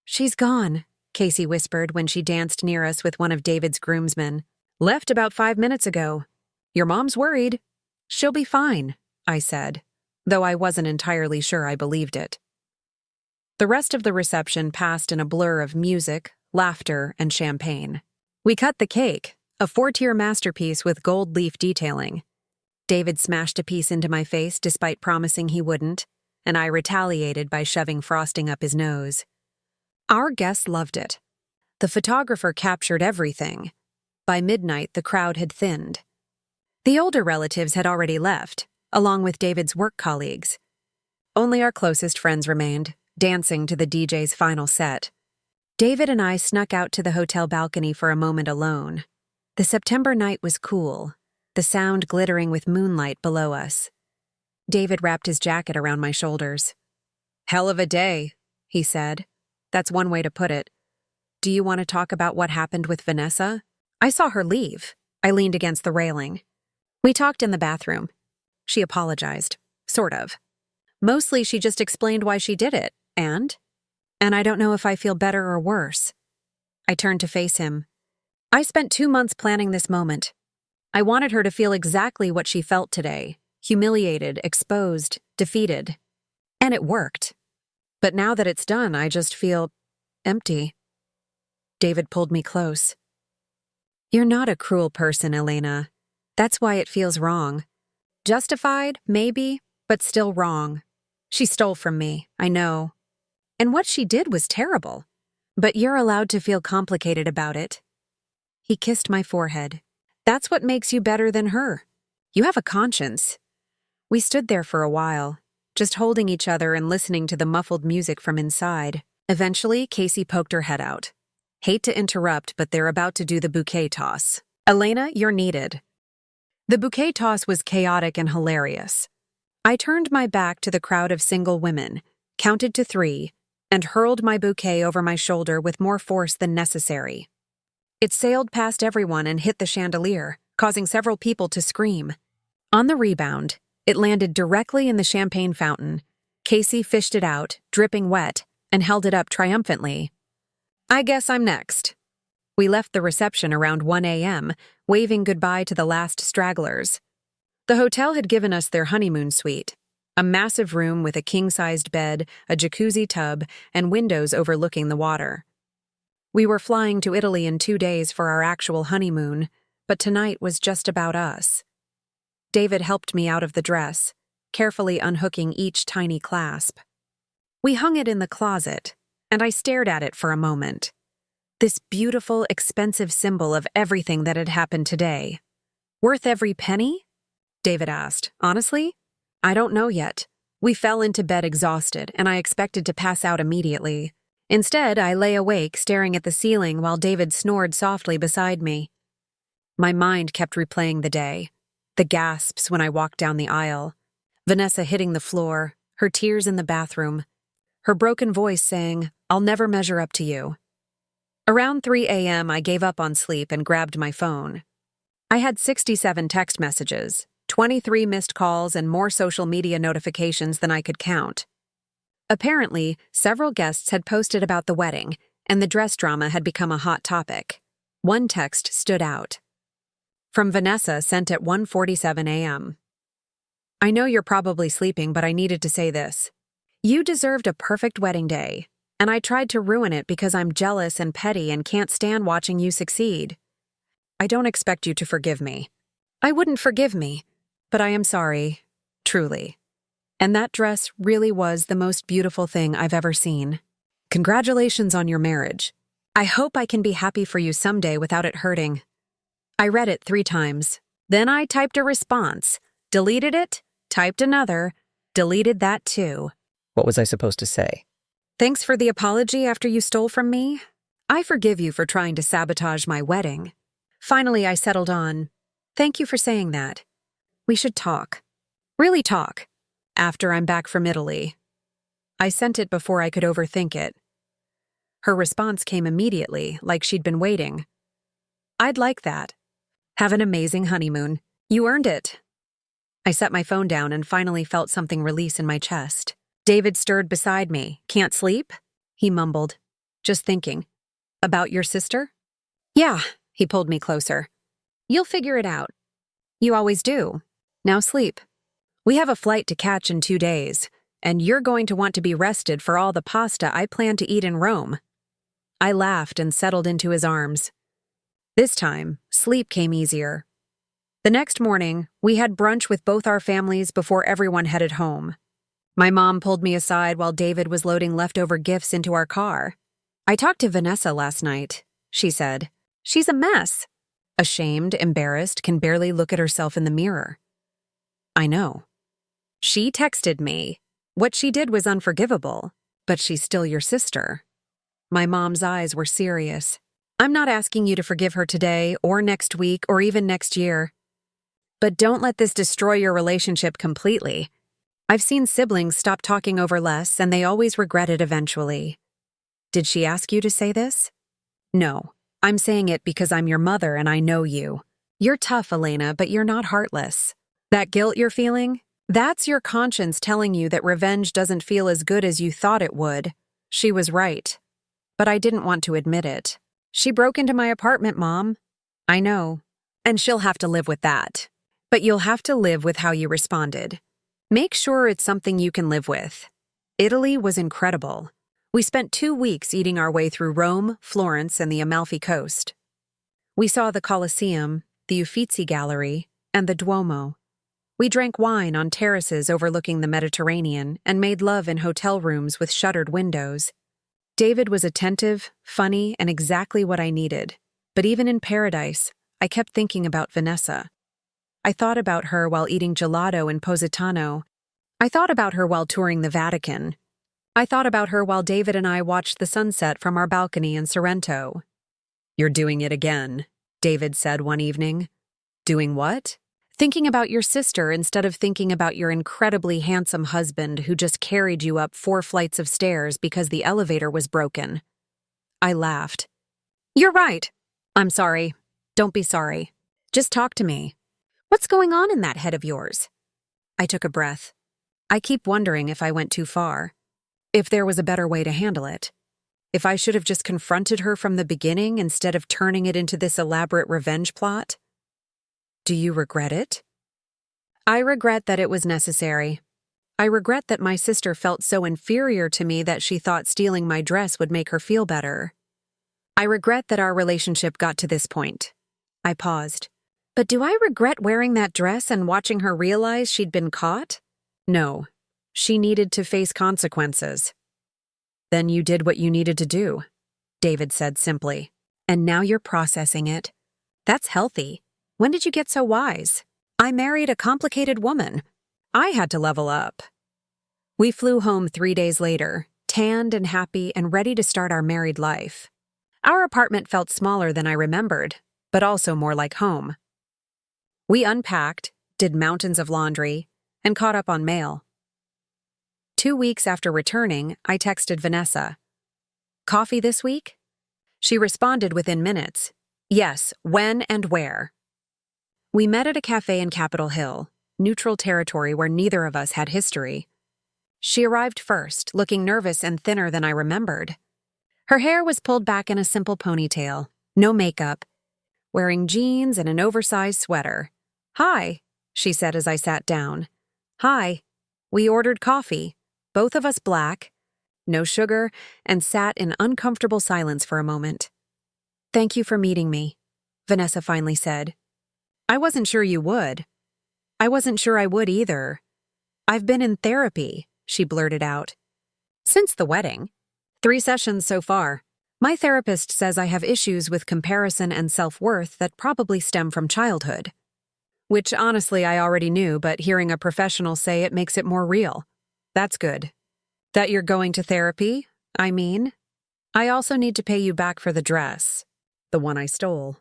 "She's gone," Casey whispered when she danced near us with one of David's groomsmen. "Left about 5 minutes ago. Your mom's worried." "She'll be fine," I said, though I wasn't entirely sure I believed it. The rest of the reception passed in a blur of music, laughter, and champagne. We cut the cake, a 4-tier masterpiece with gold leaf detailing. David smashed a piece into my face despite promising he wouldn't, and I retaliated by shoving frosting up his nose. Our guests loved it. The photographer captured everything. By midnight, the crowd had thinned. The older relatives had already left, along with David's work colleagues. Only our closest friends remained, dancing to the DJ's final set. David and I snuck out to the hotel balcony for a moment alone. The September night was cool, the sound glittering with moonlight below us. David wrapped his jacket around my shoulders. "Hell of a day," he said. "That's one way to put it. Do you want to talk about what happened with Vanessa?" "I saw her leave." I leaned against the railing. "We talked in the bathroom. She apologized. Sort of. Mostly she just explained why she did it, and I don't know if I feel better or worse." I turned to face him. "I spent 2 months planning this moment. I wanted her to feel exactly what she felt today, humiliated, exposed, defeated. And it worked. But now that it's done, I just feel empty." David pulled me close. "You're not a cruel person, Elena. That's why it feels wrong. Justified, maybe, but still wrong. She stole from me, I know. And what she did was terrible. But you're allowed to feel complicated about it." He kissed my forehead. "That's what makes you better than her. You have a conscience." We stood there for a while, just holding each other and listening to the muffled music from inside. Eventually, Casey poked her head out. "Hate to interrupt, but they're about to do the bouquet toss. Elena, you're needed." The bouquet toss was chaotic and hilarious. I turned my back to the crowd of single women, counted to 3, and hurled my bouquet over my shoulder with more force than necessary. It sailed past everyone and hit the chandelier, causing several people to scream. On the rebound, it landed directly in the champagne fountain. Casey fished it out, dripping wet, and held it up triumphantly. "I guess I'm next." We left the reception around 1 a.m., waving goodbye to the last stragglers. The hotel had given us their honeymoon suite, a massive room with a king-sized bed, a jacuzzi tub, and windows overlooking the water. We were flying to Italy in 2 days for our actual honeymoon, but tonight was just about us. David helped me out of the dress, carefully unhooking each tiny clasp. We hung it in the closet, and I stared at it for a moment. This beautiful, expensive symbol of everything that had happened today. "Worth every penny?" David asked. "Honestly, I don't know yet. We fell into bed exhausted, and I expected to pass out immediately. Instead, I lay awake, staring at the ceiling while David snored softly beside me. My mind kept replaying the day. The gasps when I walked down the aisle. Vanessa hitting the floor, her tears in the bathroom. Her broken voice saying, "I'll never measure up to you." Around 3 a.m., I gave up on sleep and grabbed my phone. I had 67 text messages, 23 missed calls, and more social media notifications than I could count. Apparently, several guests had posted about the wedding, and the dress drama had become a hot topic. One text stood out. From Vanessa, sent at 1:47 a.m. "I know you're probably sleeping, but I needed to say this. You deserved a perfect wedding day, and I tried to ruin it because I'm jealous and petty and can't stand watching you succeed. I don't expect you to forgive me. I wouldn't forgive me, but I am sorry, truly. And that dress really was the most beautiful thing I've ever seen. Congratulations on your marriage. I hope I can be happy for you someday without it hurting." I read it 3 times. Then I typed a response, deleted it, typed another, deleted that too. What was I supposed to say? Thanks for the apology after you stole from me. I forgive you for trying to sabotage my wedding. Finally, I settled on, thank you for saying that. We should talk. Really talk. After I'm back from Italy. I sent it before I could overthink it. Her response came immediately, like she'd been waiting. I'd like that. Have an amazing honeymoon. You earned it. I set my phone down and finally felt something release in my chest. David stirred beside me. Can't sleep? He mumbled. Just thinking. About your sister? Yeah, he pulled me closer. You'll figure it out. You always do. Now sleep. We have a flight to catch in 2 days, and you're going to want to be rested for all the pasta I plan to eat in Rome. I laughed and settled into his arms. This time, sleep came easier. The next morning, we had brunch with both our families before everyone headed home. My mom pulled me aside while David was loading leftover gifts into our car. I talked to Vanessa last night, she said. She's a mess. Ashamed, embarrassed, can barely look at herself in the mirror. I know. She texted me. What she did was unforgivable, but she's still your sister. My mom's eyes were serious. I'm not asking you to forgive her today or next week or even next year. But don't let this destroy your relationship completely. I've seen siblings stop talking over less and they always regret it eventually. Did she ask you to say this? No. I'm saying it because I'm your mother and I know you. You're tough, Elena, but you're not heartless. That guilt you're feeling? That's your conscience telling you that revenge doesn't feel as good as you thought it would. She was right. But I didn't want to admit it. She broke into my apartment, Mom. I know. And she'll have to live with that. But you'll have to live with how you responded. Make sure it's something you can live with. Italy was incredible. We spent 2 weeks eating our way through Rome, Florence, and the Amalfi Coast. We saw the Colosseum, the Uffizi Gallery, and the Duomo. We drank wine on terraces overlooking the Mediterranean and made love in hotel rooms with shuttered windows. David was attentive, funny, and exactly what I needed. But even in paradise, I kept thinking about Vanessa. I thought about her while eating gelato in Positano. I thought about her while touring the Vatican. I thought about her while David and I watched the sunset from our balcony in Sorrento. You're doing it again, David said one evening. Doing what? Thinking about your sister instead of thinking about your incredibly handsome husband who just carried you up 4 flights of stairs because the elevator was broken. I laughed. You're right. I'm sorry. Don't be sorry. Just talk to me. What's going on in that head of yours? I took a breath. I keep wondering if I went too far. If there was a better way to handle it. If I should have just confronted her from the beginning instead of turning it into this elaborate revenge plot. Do you regret it? I regret that it was necessary. I regret that my sister felt so inferior to me that she thought stealing my dress would make her feel better. I regret that our relationship got to this point. I paused. But do I regret wearing that dress and watching her realize she'd been caught? No. She needed to face consequences. Then you did what you needed to do, David said simply. And now you're processing it. That's healthy. When did you get so wise? I married a complicated woman. I had to level up. We flew home 3 days later, tanned and happy and ready to start our married life. Our apartment felt smaller than I remembered, but also more like home. We unpacked, did mountains of laundry, and caught up on mail. 2 weeks after returning, I texted Vanessa. Coffee this week? She responded within minutes. Yes, when and where? We met at a cafe in Capitol Hill, neutral territory where neither of us had history. She arrived first, looking nervous and thinner than I remembered. Her hair was pulled back in a simple ponytail, no makeup, wearing jeans and an oversized sweater. Hi, she said as I sat down. Hi. We ordered coffee, both of us black, no sugar, and sat in uncomfortable silence for a moment. Thank you for meeting me, Vanessa finally said. I wasn't sure you would. I wasn't sure I would either. I've been in therapy, she blurted out. Since the wedding. 3 sessions so far. My therapist says I have issues with comparison and self-worth that probably stem from childhood. Which honestly I already knew, but hearing a professional say it makes it more real. That's good. That you're going to therapy? I mean, I also need to pay you back for the dress, the one I stole.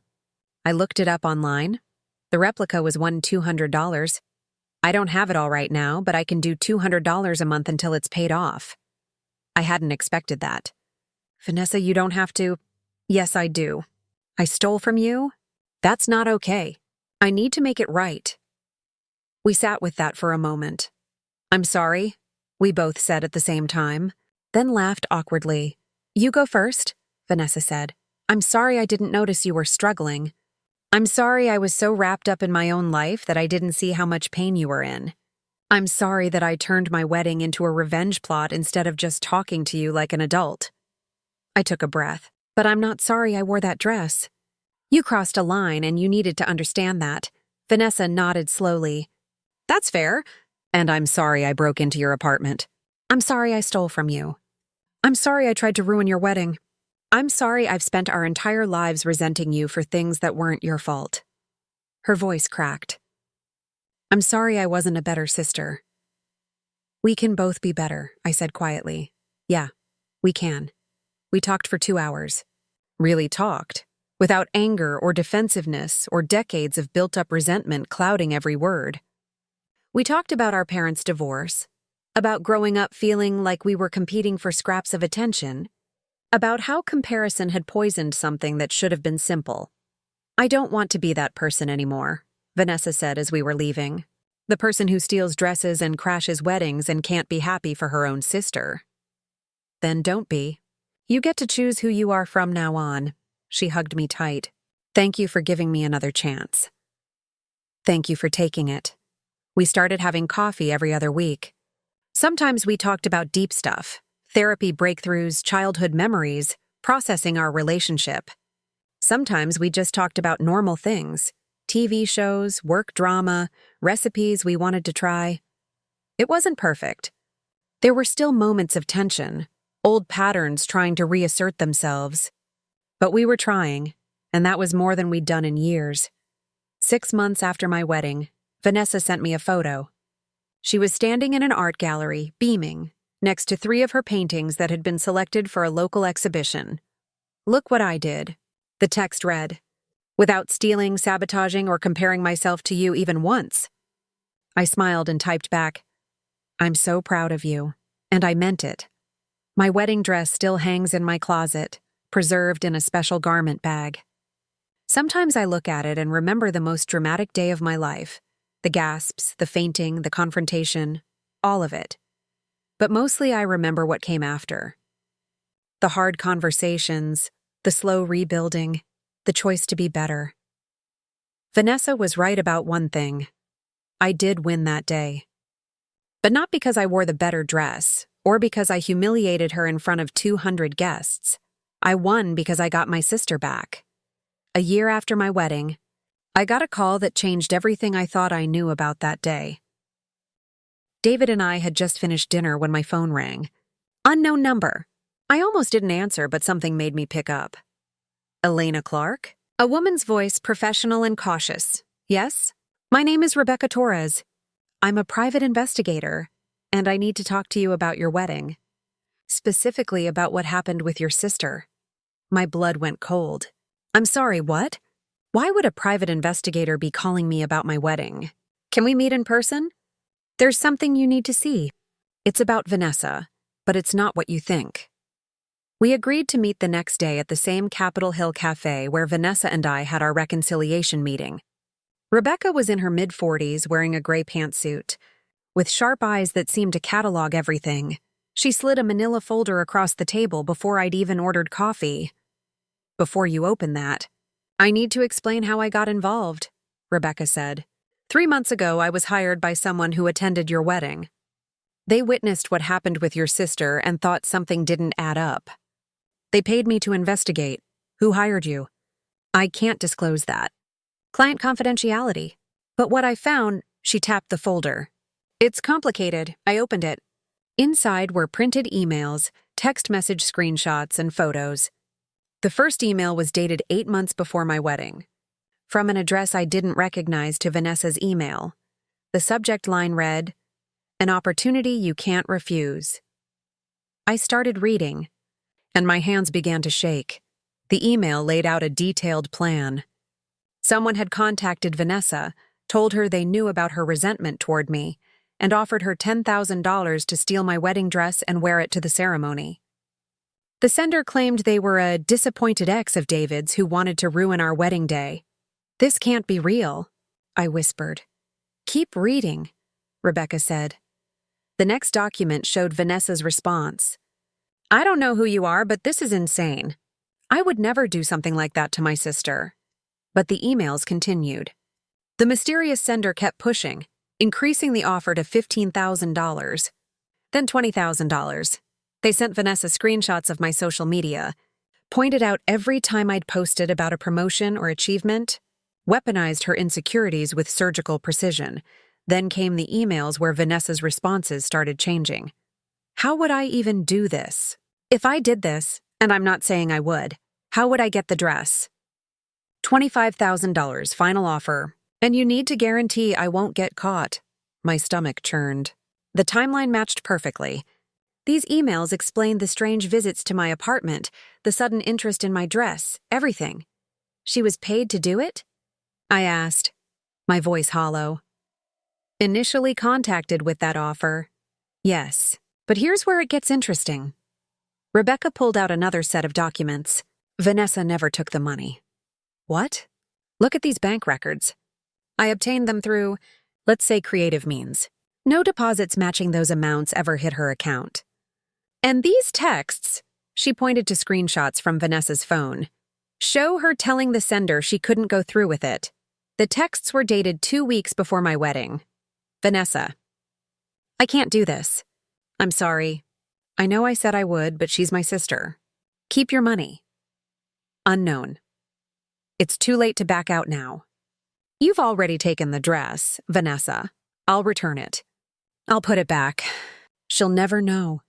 I looked it up online. The replica was $200. I don't have it all right now, but I can do $200 a month until it's paid off. I hadn't expected that. Vanessa, you don't have to. Yes, I do. I stole from you? That's not okay. I need to make it right. We sat with that for a moment. I'm sorry, we both said at the same time, then laughed awkwardly. You go first, Vanessa said. I'm sorry I didn't notice you were struggling. I'm sorry I was so wrapped up in my own life that I didn't see how much pain you were in. I'm sorry that I turned my wedding into a revenge plot instead of just talking to you like an adult. I took a breath. But I'm not sorry I wore that dress. You crossed a line and you needed to understand that. Vanessa nodded slowly. That's fair. And I'm sorry I broke into your apartment. I'm sorry I stole from you. I'm sorry I tried to ruin your wedding. I'm sorry I've spent our entire lives resenting you for things that weren't your fault. Her voice cracked. I'm sorry I wasn't a better sister. We can both be better, I said quietly. Yeah, we can. We talked for 2 hours. Really talked, without anger or defensiveness or decades of built-up resentment clouding every word. We talked about our parents' divorce, about growing up feeling like we were competing for scraps of attention, about how comparison had poisoned something that should have been simple. I don't want to be that person anymore, Vanessa said as we were leaving. The person who steals dresses and crashes weddings and can't be happy for her own sister. Then don't be. You get to choose who you are from now on. She hugged me tight. Thank you for giving me another chance. Thank you for taking it. We started having coffee every other week. Sometimes we talked about deep stuff, therapy breakthroughs, childhood memories, processing our relationship. Sometimes we just talked about normal things, TV shows, work drama, recipes we wanted to try. It wasn't perfect. There were still moments of tension, old patterns trying to reassert themselves. But we were trying, and that was more than we'd done in years. 6 months after my wedding, Vanessa sent me a photo. She was standing in an art gallery, beaming, next to 3 of her paintings that had been selected for a local exhibition. Look what I did. The text read, without stealing, sabotaging, or comparing myself to you even once. I smiled and typed back, I'm so proud of you, and I meant it. My wedding dress still hangs in my closet, preserved in a special garment bag. Sometimes I look at it and remember the most dramatic day of my life. The gasps, the fainting, the confrontation, all of it. But mostly I remember what came after. The hard conversations, the slow rebuilding, the choice to be better. Vanessa was right about one thing. I did win that day. But not because I wore the better dress, or because I humiliated her in front of 200 guests. I won because I got my sister back. A year after my wedding, I got a call that changed everything I thought I knew about that day. David and I had just finished dinner when my phone rang. Unknown number. I almost didn't answer, but something made me pick up. Elena Clark? A woman's voice, professional and cautious. Yes? My name is Rebecca Torres. I'm a private investigator, and I need to talk to you about your wedding. Specifically about what happened with your sister. My blood went cold. I'm sorry, what? Why would a private investigator be calling me about my wedding? Can we meet in person? There's something you need to see. It's about Vanessa, but it's not what you think. We agreed to meet the next day at the same Capitol Hill cafe where Vanessa and I had our reconciliation meeting. Rebecca was in her mid-40s wearing a gray pantsuit. With sharp eyes that seemed to catalog everything, she slid a manila folder across the table before I'd even ordered coffee. Before you open that, I need to explain how I got involved, Rebecca said. 3 months ago, I was hired by someone who attended your wedding. They witnessed what happened with your sister and thought something didn't add up. They paid me to investigate. Who hired you? I can't disclose that. Client confidentiality. But what I found, she tapped the folder. It's complicated. I opened it. Inside were printed emails, text message screenshots, and photos. The first email was dated 8 months before my wedding. From an address I didn't recognize to Vanessa's email. The subject line read, "An opportunity you can't refuse." I started reading, and my hands began to shake. The email laid out a detailed plan. Someone had contacted Vanessa, told her they knew about her resentment toward me, and offered her $10,000 to steal my wedding dress and wear it to the ceremony. The sender claimed they were a disappointed ex of David's who wanted to ruin our wedding day. "This can't be real," I whispered. "Keep reading," Rebecca said. The next document showed Vanessa's response. "I don't know who you are, but this is insane. I would never do something like that to my sister." But the emails continued. The mysterious sender kept pushing, increasing the offer to $15,000, then $20,000. They sent Vanessa screenshots of my social media, pointed out every time I'd posted about a promotion or achievement, weaponized her insecurities with surgical precision. Then came the emails where Vanessa's responses started changing. How would I even do this? If I did this, and I'm not saying I would, how would I get the dress? $25,000 final offer, and you need to guarantee I won't get caught. My stomach churned. The timeline matched perfectly. These emails explained the strange visits to my apartment, the sudden interest in my dress, everything. She was paid to do it? I asked, my voice hollow. Initially contacted with that offer. Yes, but here's where it gets interesting. Rebecca pulled out another set of documents. Vanessa never took the money. What? Look at these bank records. I obtained them through, let's say, creative means. No deposits matching those amounts ever hit her account. And these texts, she pointed to screenshots from Vanessa's phone, show her telling the sender she couldn't go through with it. The texts were dated 2 weeks before my wedding. Vanessa. I can't do this. I'm sorry. I know I said I would, but she's my sister. Keep your money. Unknown. It's too late to back out now. You've already taken the dress, Vanessa. I'll return it. I'll put it back. She'll never know.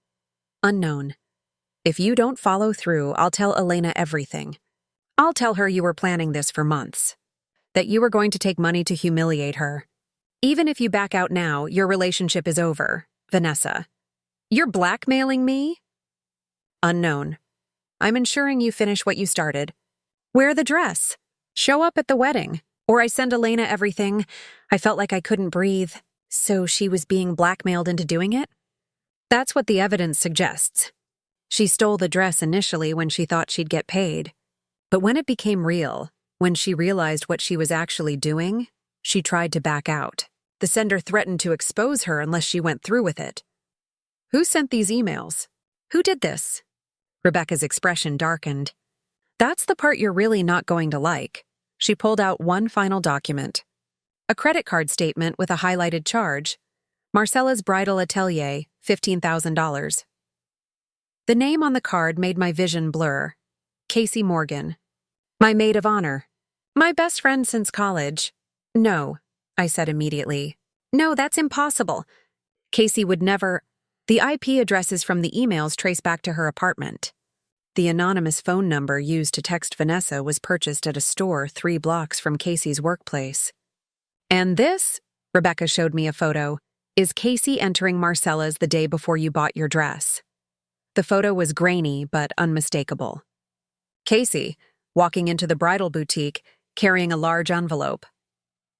Unknown. If you don't follow through, I'll tell Elena everything. I'll tell her you were planning this for months. That you were going to take money to humiliate her. Even if you back out now, your relationship is over, Vanessa. You're blackmailing me? Unknown. I'm ensuring you finish what you started. Wear the dress. Show up at the wedding. Or I send Elena everything. I felt like I couldn't breathe. So she was being blackmailed into doing it? That's what the evidence suggests. She stole the dress initially when she thought she'd get paid. But when it became real, when she realized what she was actually doing, she tried to back out. The sender threatened to expose her unless she went through with it. Who sent these emails? Who did this? Rebecca's expression darkened. That's the part you're really not going to like. She pulled out one final document. A credit card statement with a highlighted charge. Marcella's Bridal Atelier, $15,000. The name on the card made my vision blur. Casey Morgan. My maid of honor. My best friend since college. No, I said immediately. No, that's impossible. Casey would never. The IP addresses from the emails trace back to her apartment. The anonymous phone number used to text Vanessa was purchased at a store 3 blocks from Casey's workplace. And this, Rebecca showed me a photo, is Casey entering Marcella's the day before you bought your dress. The photo was grainy but unmistakable. Casey, walking into the bridal boutique, carrying a large envelope.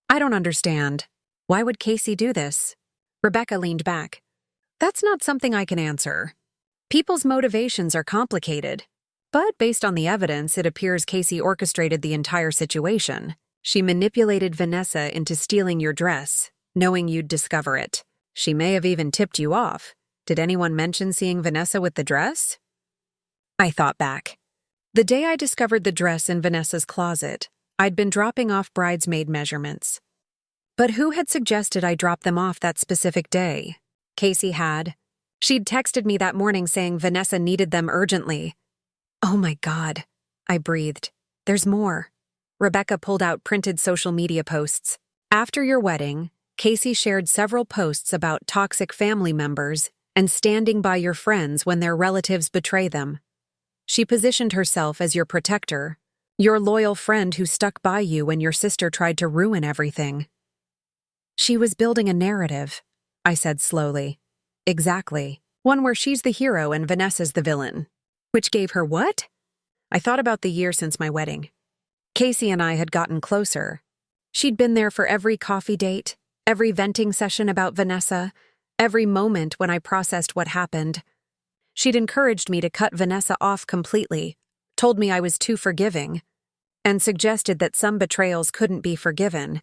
I don't understand. Why would Casey do this? Rebecca leaned back. That's not something I can answer. People's motivations are complicated. But based on the evidence, it appears Casey orchestrated the entire situation. She manipulated Vanessa into stealing your dress, knowing you'd discover it. She may have even tipped you off. Did anyone mention seeing Vanessa with the dress? I thought back. The day I discovered the dress in Vanessa's closet, I'd been dropping off bridesmaid measurements. But who had suggested I drop them off that specific day? Casey had. She'd texted me that morning saying Vanessa needed them urgently. Oh my God, I breathed. There's more. Rebecca pulled out printed social media posts. After your wedding, Casey shared several posts about toxic family members and standing by your friends when their relatives betray them. She positioned herself as your protector, your loyal friend who stuck by you when your sister tried to ruin everything. She was building a narrative, I said slowly. Exactly. One where she's the hero and Vanessa's the villain. Which gave her what? I thought about the year since my wedding. Casey and I had gotten closer. She'd been there for every coffee date, every venting session about Vanessa, every moment when I processed what happened. She'd encouraged me to cut Vanessa off completely, told me I was too forgiving, and suggested that some betrayals couldn't be forgiven.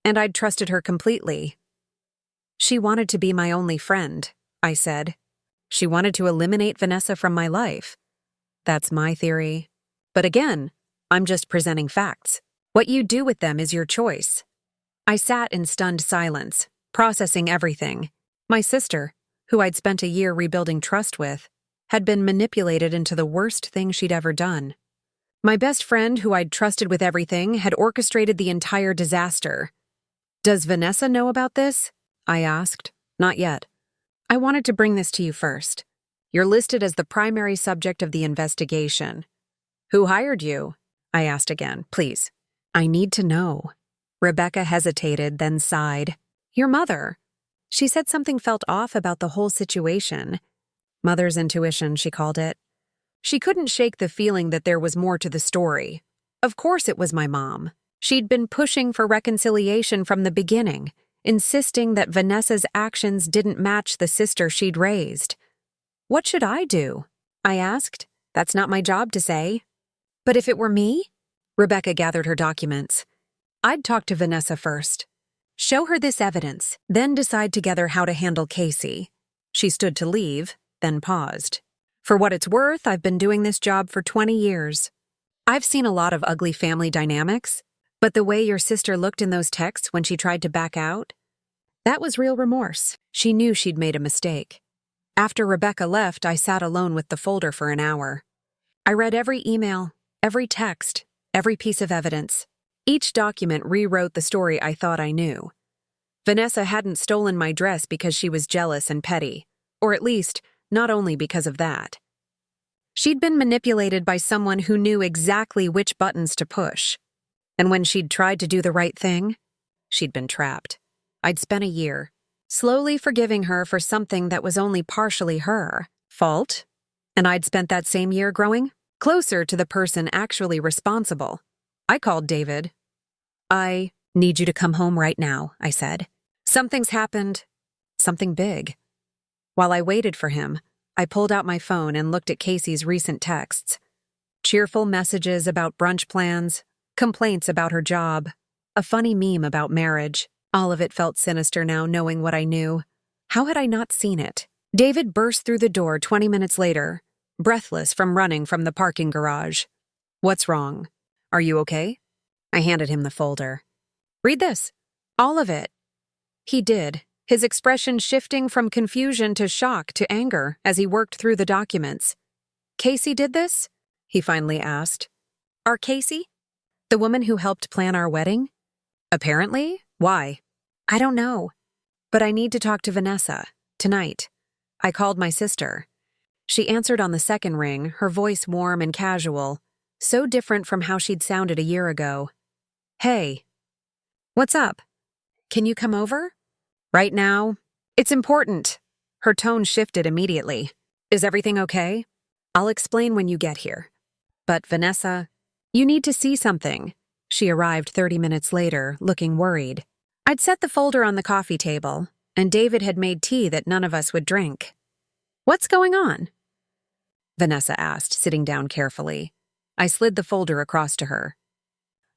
And I'd trusted her completely. She wanted to be my only friend, I said. She wanted to eliminate Vanessa from my life. That's my theory. But again, I'm just presenting facts. What you do with them is your choice. I sat in stunned silence, processing everything. My sister, who I'd spent a year rebuilding trust with, had been manipulated into the worst thing she'd ever done. My best friend, who I'd trusted with everything, had orchestrated the entire disaster. Does Vanessa know about this? I asked. Not yet. I wanted to bring this to you first. You're listed as the primary subject of the investigation. Who hired you? I asked again. Please. I need to know. Rebecca hesitated, then sighed. Your mother. She said something felt off about the whole situation. Mother's intuition, she called it. She couldn't shake the feeling that there was more to the story. Of course it was my mom. She'd been pushing for reconciliation from the beginning, insisting that Vanessa's actions didn't match the sister she'd raised. What should I do? I asked. That's not my job to say. But if it were me? Rebecca gathered her documents. I'd talk to Vanessa first. Show her this evidence, then decide together how to handle Casey. She stood to leave, then paused. For what it's worth, I've been doing this job for 20 years. I've seen a lot of ugly family dynamics, but the way your sister looked in those texts when she tried to back out, that was real remorse. She knew she'd made a mistake. After Rebecca left, I sat alone with the folder for an hour. I read every email, every text, every piece of evidence. Each document rewrote the story I thought I knew. Vanessa hadn't stolen my dress because she was jealous and petty, or at least, not only because of that. She'd been manipulated by someone who knew exactly which buttons to push. And when she'd tried to do the right thing, she'd been trapped. I'd spent a year, slowly forgiving her for something that was only partially her fault, and I'd spent that same year growing closer to the person actually responsible. I called David. I need you to come home right now, I said. Something's happened. Something big. While I waited for him, I pulled out my phone and looked at Casey's recent texts. Cheerful messages about brunch plans, complaints about her job, a funny meme about marriage. All of it felt sinister now, knowing what I knew. How had I not seen it? David burst through the door 20 minutes later, breathless from running from the parking garage. What's wrong? Are you okay? I handed him the folder. Read this. All of it. He did, his expression shifting from confusion to shock to anger as he worked through the documents. Casey did this? He finally asked. Our Casey? The woman who helped plan our wedding? Apparently. Why? I don't know. But I need to talk to Vanessa, tonight. I called my sister. She answered on the second ring, her voice warm and casual, so different from how she'd sounded a year ago. Hey. What's up? Can you come over? Right now? It's important. Her tone shifted immediately. Is everything okay? I'll explain when you get here. But Vanessa, you need to see something. She arrived 30 minutes later, looking worried. I'd set the folder on the coffee table, and David had made tea that none of us would drink. What's going on? Vanessa asked, sitting down carefully. I slid the folder across to her.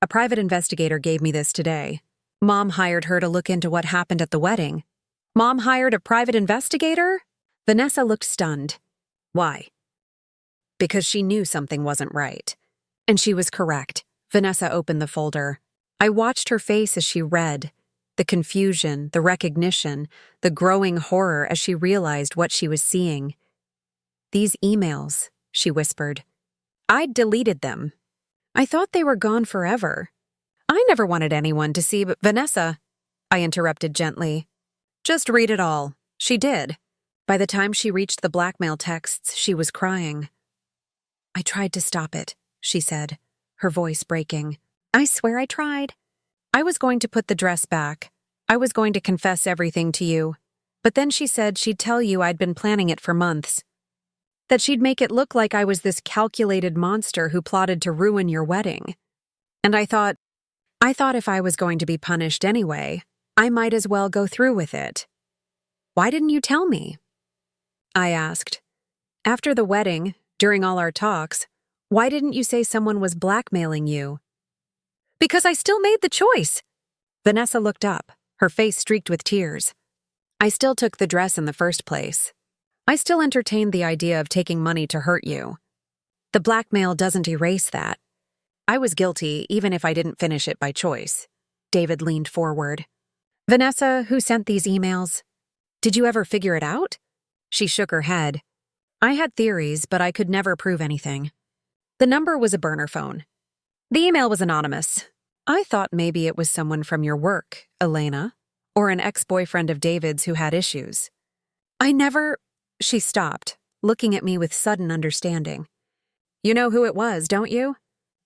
A private investigator gave me this today. Mom hired her to look into what happened at the wedding. Mom hired a private investigator? Vanessa looked stunned. Why? Because she knew something wasn't right. And she was correct. Vanessa opened the folder. I watched her face as she read. The confusion, the recognition, the growing horror as she realized what she was seeing. These emails, she whispered. I'd deleted them. I thought they were gone forever. I never wanted anyone to see but Vanessa, I interrupted gently. Just read it all. She did. By the time she reached the blackmail texts, she was crying. I tried to stop it, she said, her voice breaking. I swear I tried. I was going to put the dress back. I was going to confess everything to you. But then she said she'd tell you I'd been planning it for months. That she'd make it look like I was this calculated monster who plotted to ruin your wedding. And I thought if I was going to be punished anyway, I might as well go through with it. Why didn't you tell me? I asked. After the wedding, during all our talks, why didn't you say someone was blackmailing you? Because I still made the choice. Vanessa looked up, her face streaked with tears. I still took the dress in the first place. I still entertained the idea of taking money to hurt you. The blackmail doesn't erase that. I was guilty even if I didn't finish it by choice. David leaned forward. Vanessa, who sent these emails? Did you ever figure it out? She shook her head. I had theories, but I could never prove anything. The number was a burner phone. The email was anonymous. I thought maybe it was someone from your work, Elena, or an ex-boyfriend of David's who had issues. She stopped, looking at me with sudden understanding. You know who it was, don't you?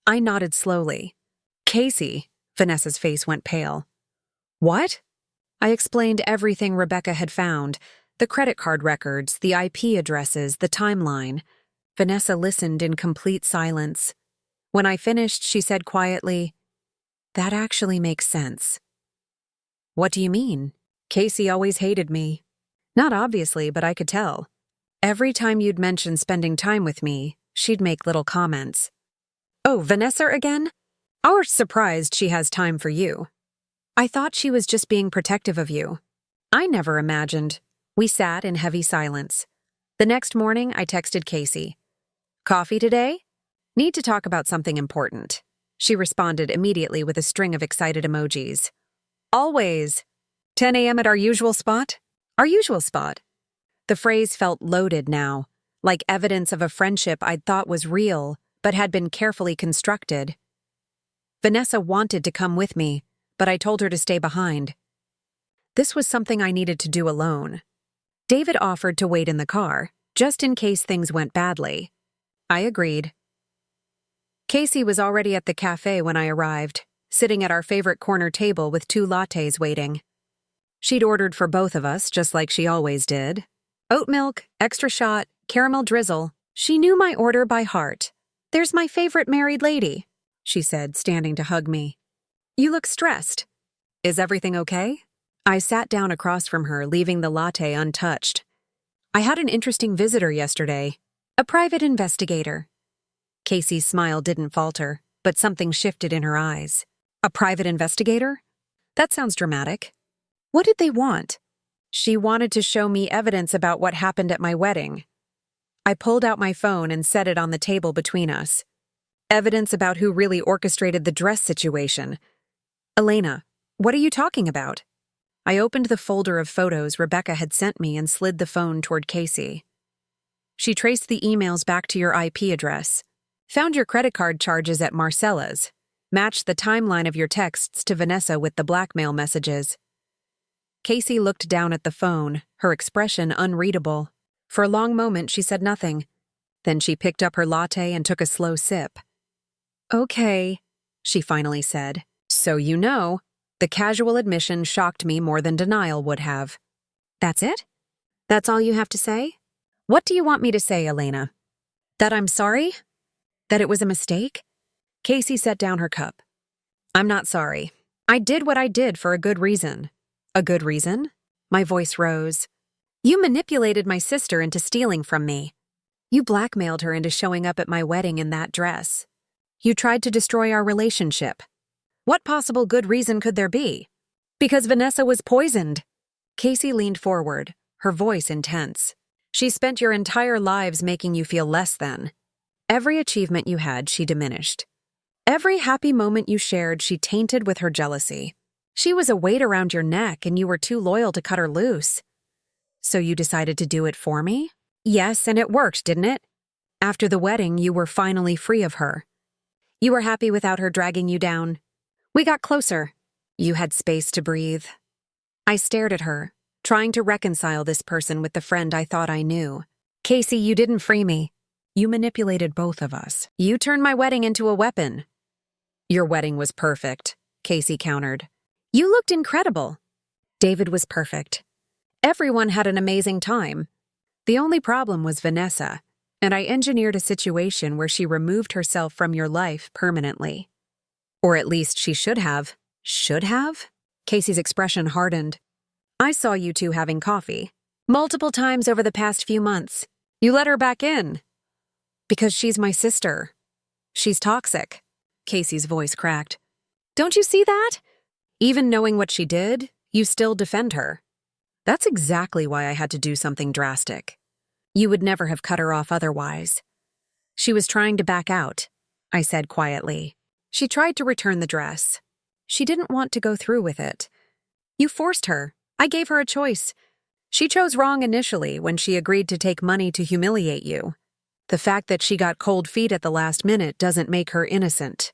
I nodded slowly. Casey. Vanessa's face went pale. What? I explained everything Rebecca had found, the credit card records, the IP addresses, the timeline. Vanessa listened in complete silence. When I finished, she said quietly, That actually makes sense. What do you mean? Casey always hated me. Not obviously, but I could tell. Every time you'd mention spending time with me, she'd make little comments. Oh, Vanessa again? I was surprised she has time for you. I thought she was just being protective of you. I never imagined. We sat in heavy silence. The next morning, I texted Casey. Coffee today? Need to talk about something important. She responded immediately with a string of excited emojis. Always. 10 a.m. at our usual spot? Our usual spot. The phrase felt loaded now, like evidence of a friendship I'd thought was real, but had been carefully constructed. Vanessa wanted to come with me, but I told her to stay behind. This was something I needed to do alone. David offered to wait in the car, just in case things went badly. I agreed. Casey was already at the cafe when I arrived, sitting at our favorite corner table with 2 lattes waiting. She'd ordered for both of us, just like she always did. Oat milk, extra shot, caramel drizzle. She knew my order by heart. There's my favorite married lady, she said, standing to hug me. You look stressed. Is everything okay? I sat down across from her, leaving the latte untouched. I had an interesting visitor yesterday. A private investigator. Casey's smile didn't falter, but something shifted in her eyes. A private investigator? That sounds dramatic. What did they want? She wanted to show me evidence about what happened at my wedding. I pulled out my phone and set it on the table between us. Evidence about who really orchestrated the dress situation. Elena, what are you talking about? I opened the folder of photos Rebecca had sent me and slid the phone toward Casey. She traced the emails back to your IP address. Found your credit card charges at Marcella's. Matched the timeline of your texts to Vanessa with the blackmail messages. Casey looked down at the phone, her expression unreadable. For a long moment, she said nothing. Then she picked up her latte and took a slow sip. Okay, she finally said. So you know. The casual admission shocked me more than denial would have. That's it? That's all you have to say? What do you want me to say, Elena? That I'm sorry? That it was a mistake? Casey set down her cup. I'm not sorry. I did what I did for a good reason. A good reason? My voice rose. You manipulated my sister into stealing from me. You blackmailed her into showing up at my wedding in that dress. You tried to destroy our relationship. What possible good reason could there be? Because Vanessa was poisoned. Casey leaned forward, her voice intense. She spent your entire lives making you feel less than. Every achievement you had, she diminished. Every happy moment you shared, she tainted with her jealousy. She was a weight around your neck, and you were too loyal to cut her loose. So you decided to do it for me? Yes, and it worked, didn't it? After the wedding, you were finally free of her. You were happy without her dragging you down. We got closer. You had space to breathe. I stared at her, trying to reconcile this person with the friend I thought I knew. Casey, you didn't free me. You manipulated both of us. You turned my wedding into a weapon. Your wedding was perfect, Casey countered. You looked incredible. David was perfect. Everyone had an amazing time. The only problem was Vanessa. and I engineered a situation where she removed herself from your life permanently. Or at least she should have. Should have? Casey's expression hardened. I saw you two having coffee. Multiple times over the past few months. You let her back in. Because she's my sister. She's toxic. Casey's voice cracked. Don't you see that? Even knowing what she did, you still defend her. That's exactly why I had to do something drastic. You would never have cut her off otherwise. She was trying to back out, I said quietly. She tried to return the dress. She didn't want to go through with it. You forced her. I gave her a choice. She chose wrong initially when she agreed to take money to humiliate you. The fact that she got cold feet at the last minute doesn't make her innocent.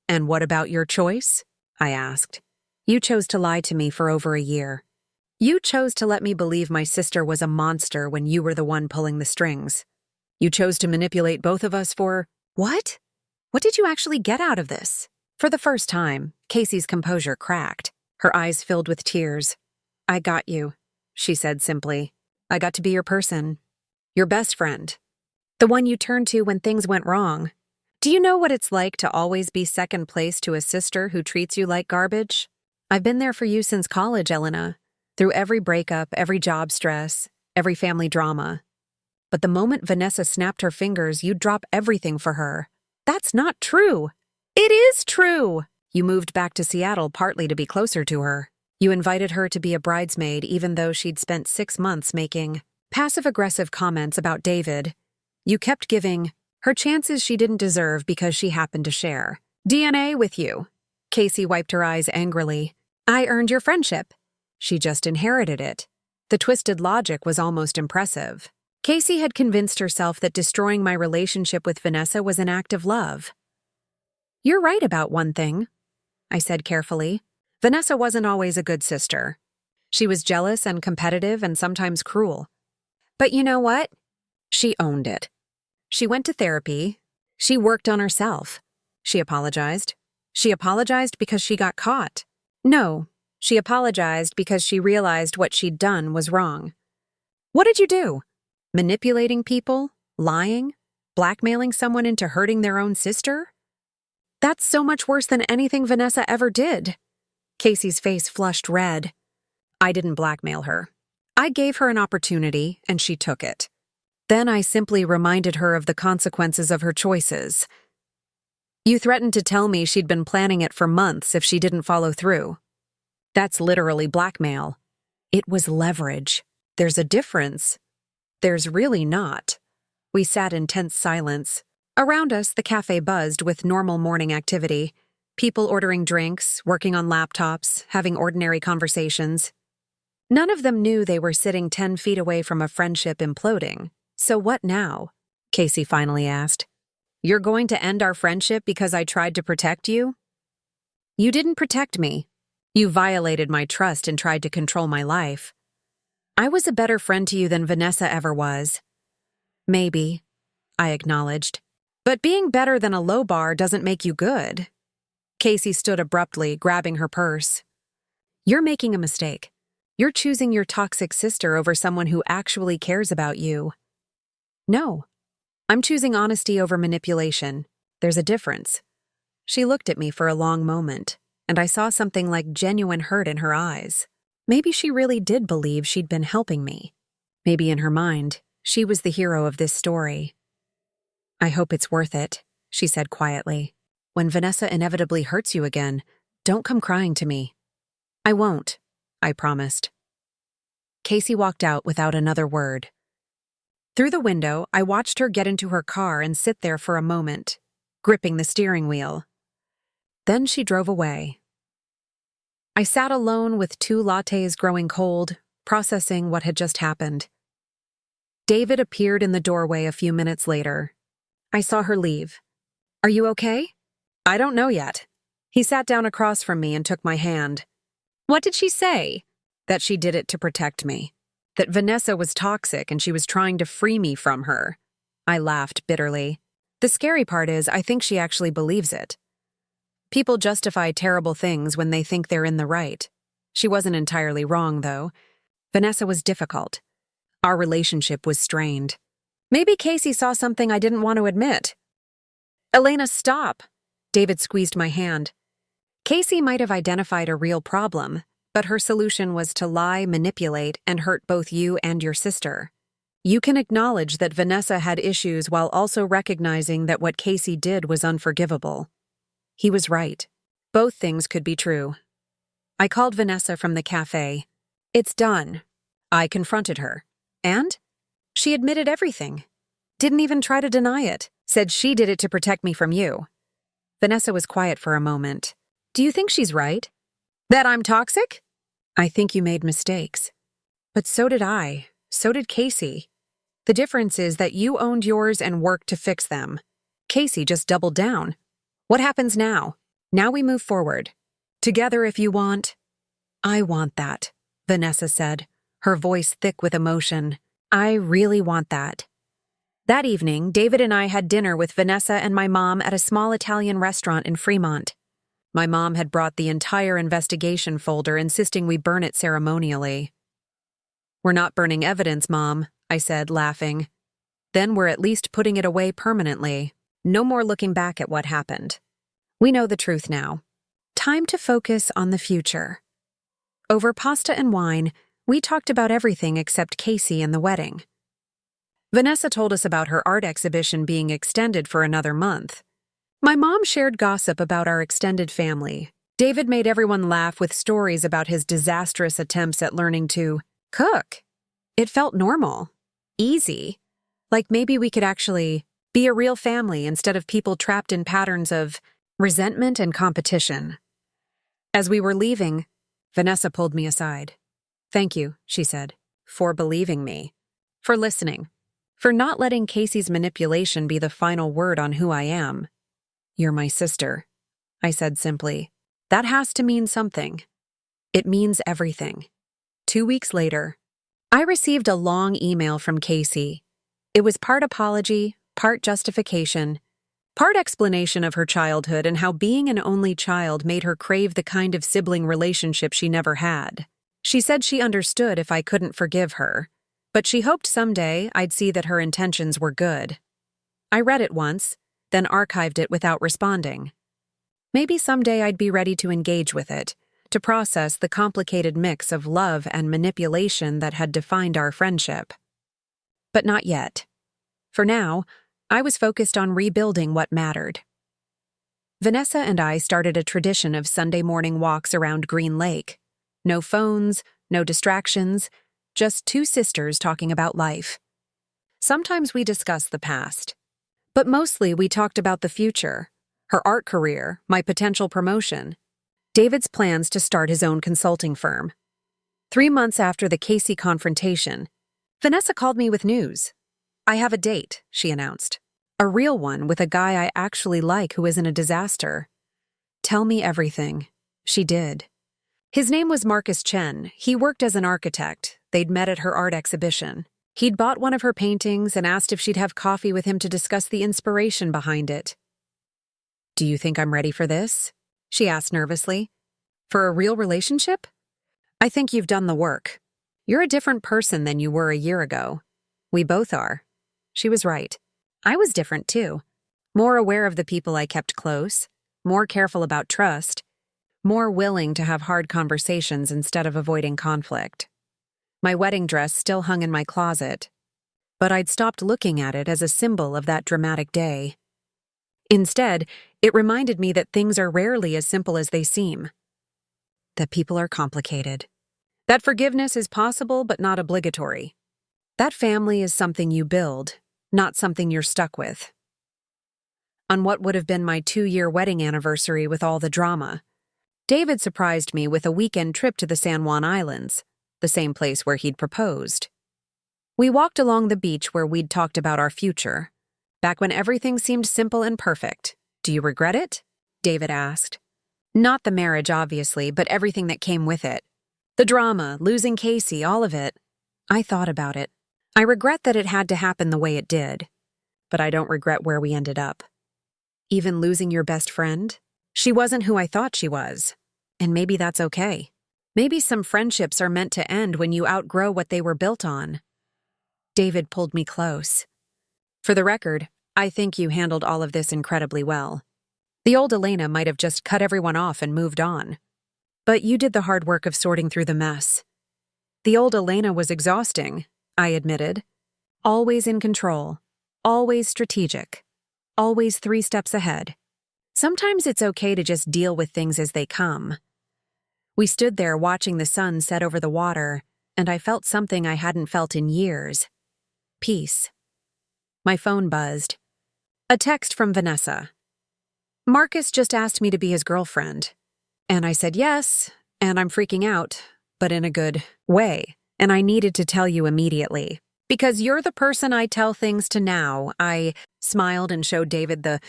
And what about your choice? I asked. You chose to lie to me for over a year. You chose to let me believe my sister was a monster when you were the one pulling the strings. You chose to manipulate both of us for… What? What did you actually get out of this? For the first time, Casey's composure cracked. Her eyes filled with tears. I got you, she said simply. I got to be your person. Your best friend. The one you turned to when things went wrong. Do you know what it's like to always be second place to a sister who treats you like garbage? I've been there for you since college, Elena. Through every breakup, every job stress, every family drama. But the moment Vanessa snapped her fingers, you'd drop everything for her. That's not true. It is true. You moved back to Seattle partly to be closer to her. You invited her to be a bridesmaid even though she'd spent 6 months making passive-aggressive comments about David. You kept giving her chances she didn't deserve because she happened to share DNA with you. Casey wiped her eyes angrily. I earned your friendship. She just inherited it. The twisted logic was almost impressive. Casey had convinced herself that destroying my relationship with Vanessa was an act of love. You're right about one thing, I said carefully. Vanessa wasn't always a good sister. She was jealous and competitive and sometimes cruel. But you know what? She owned it. She went to therapy. She worked on herself. She apologized. She apologized because she got caught. No, she apologized because she realized what she'd done was wrong. What did you do? Manipulating people? Lying? Blackmailing someone into hurting their own sister? That's so much worse than anything Vanessa ever did. Casey's face flushed red. I didn't blackmail her. I gave her an opportunity, and she took it. Then I simply reminded her of the consequences of her choices. You threatened to tell me she'd been planning it for months if she didn't follow through. That's literally blackmail. It was leverage. There's a difference. There's really not. We sat in tense silence. Around us, the cafe buzzed with normal morning activity. People ordering drinks, working on laptops, having ordinary conversations. None of them knew they were sitting 10 feet away from a friendship imploding. So what now? Casey finally asked. You're going to end our friendship because I tried to protect you? You didn't protect me. You violated my trust and tried to control my life. I was a better friend to you than Vanessa ever was. Maybe, I acknowledged. But being better than a low bar doesn't make you good. Casey stood abruptly, grabbing her purse. You're making a mistake. You're choosing your toxic sister over someone who actually cares about you. No, I'm choosing honesty over manipulation. There's a difference. She looked at me for a long moment, and I saw something like genuine hurt in her eyes. Maybe she really did believe she'd been helping me. Maybe in her mind, she was the hero of this story. I hope it's worth it, she said quietly. When Vanessa inevitably hurts you again, don't come crying to me. I won't, I promised. Casey walked out without another word. Through the window, I watched her get into her car and sit there for a moment, gripping the steering wheel. Then she drove away. I sat alone with 2 lattes growing cold, processing what had just happened. David appeared in the doorway a few minutes later. I saw her leave. Are you okay? I don't know yet. He sat down across from me and took my hand. What did she say? That she did it to protect me. That Vanessa was toxic and she was trying to free me from her. I laughed bitterly. The scary part is I think she actually believes it. People justify terrible things when they think they're in the right. She wasn't entirely wrong, though. Vanessa was difficult. Our relationship was strained. Maybe Casey saw something I didn't want to admit. Elena, stop! David squeezed my hand. Casey might have identified a real problem, but her solution was to lie, manipulate, and hurt both you and your sister. You can acknowledge that Vanessa had issues while also recognizing that what Casey did was unforgivable. He was right. Both things could be true. I called Vanessa from the cafe. It's done. I confronted her. And? She admitted everything. Didn't even try to deny it. Said she did it to protect me from you. Vanessa was quiet for a moment. Do you think she's right? That I'm toxic? I think you made mistakes. But so did I. So did Casey. The difference is that you owned yours and worked to fix them. Casey just doubled down. What happens now? Now we move forward. Together if you want. I want that, Vanessa said, her voice thick with emotion. I really want that. That evening, David and I had dinner with Vanessa and my mom at a small Italian restaurant in Fremont. My mom had brought the entire investigation folder, insisting we burn it ceremonially. We're not burning evidence, Mom, I said, laughing. Then we're at least putting it away permanently. No more looking back at what happened. We know the truth now. Time to focus on the future. Over pasta and wine, we talked about everything except Casey and the wedding. Vanessa told us about her art exhibition being extended for another month. My mom shared gossip about our extended family. David made everyone laugh with stories about his disastrous attempts at learning to cook. It felt normal, easy, like maybe we could actually be a real family instead of people trapped in patterns of resentment and competition. As we were leaving, Vanessa pulled me aside. Thank you, she said, for believing me, for listening, for not letting Casey's manipulation be the final word on who I am. You're my sister, I said simply. That has to mean something. It means everything. 2 weeks later, I received a long email from Casey. It was part apology, part justification, part explanation of her childhood and how being an only child made her crave the kind of sibling relationship she never had. She said she understood if I couldn't forgive her, but she hoped someday I'd see that her intentions were good. I read it once, then archived it without responding. Maybe someday I'd be ready to engage with it, to process the complicated mix of love and manipulation that had defined our friendship. But not yet. For now, I was focused on rebuilding what mattered. Vanessa and I started a tradition of Sunday morning walks around Green Lake. No phones, no distractions, just two sisters talking about life. Sometimes we discussed the past, but mostly we talked about the future, her art career, my potential promotion, David's plans to start his own consulting firm. 3 months after the Casey confrontation, Vanessa called me with news. I have a date, she announced. A real one with a guy I actually like who isn't a disaster. Tell me everything. She did. His name was Marcus Chen. He worked as an architect. They'd met at her art exhibition. He'd bought one of her paintings and asked if she'd have coffee with him to discuss the inspiration behind it. Do you think I'm ready for this? She asked nervously. For a real relationship? I think you've done the work. You're a different person than you were a year ago. We both are. She was right. I was different too. More aware of the people I kept close, more careful about trust, more willing to have hard conversations instead of avoiding conflict. My wedding dress still hung in my closet, but I'd stopped looking at it as a symbol of that dramatic day. Instead, it reminded me that things are rarely as simple as they seem. That people are complicated. That forgiveness is possible but not obligatory. That family is something you build, not something you're stuck with. On what would have been my 2-year wedding anniversary with all the drama, David surprised me with a weekend trip to the San Juan Islands, the same place where he'd proposed. We walked along the beach where we'd talked about our future, back when everything seemed simple and perfect. Do you regret it? David asked. Not the marriage, obviously, but everything that came with it. The drama, losing Casey, all of it. I thought about it. I regret that it had to happen the way it did, but I don't regret where we ended up. Even losing your best friend? She wasn't who I thought she was, and maybe that's okay. Maybe some friendships are meant to end when you outgrow what they were built on. David pulled me close. For the record, I think you handled all of this incredibly well. The old Elena might have just cut everyone off and moved on. But you did the hard work of sorting through the mess. The old Elena was exhausting, I admitted. Always in control. Always strategic. Always 3 steps ahead. Sometimes it's okay to just deal with things as they come. We stood there watching the sun set over the water, and I felt something I hadn't felt in years. Peace. My phone buzzed. A text from Vanessa. Marcus just asked me to be his girlfriend. And I said yes, and I'm freaking out, but in a good way. And I needed to tell you immediately. Because you're the person I tell things to now. I smiled and showed David the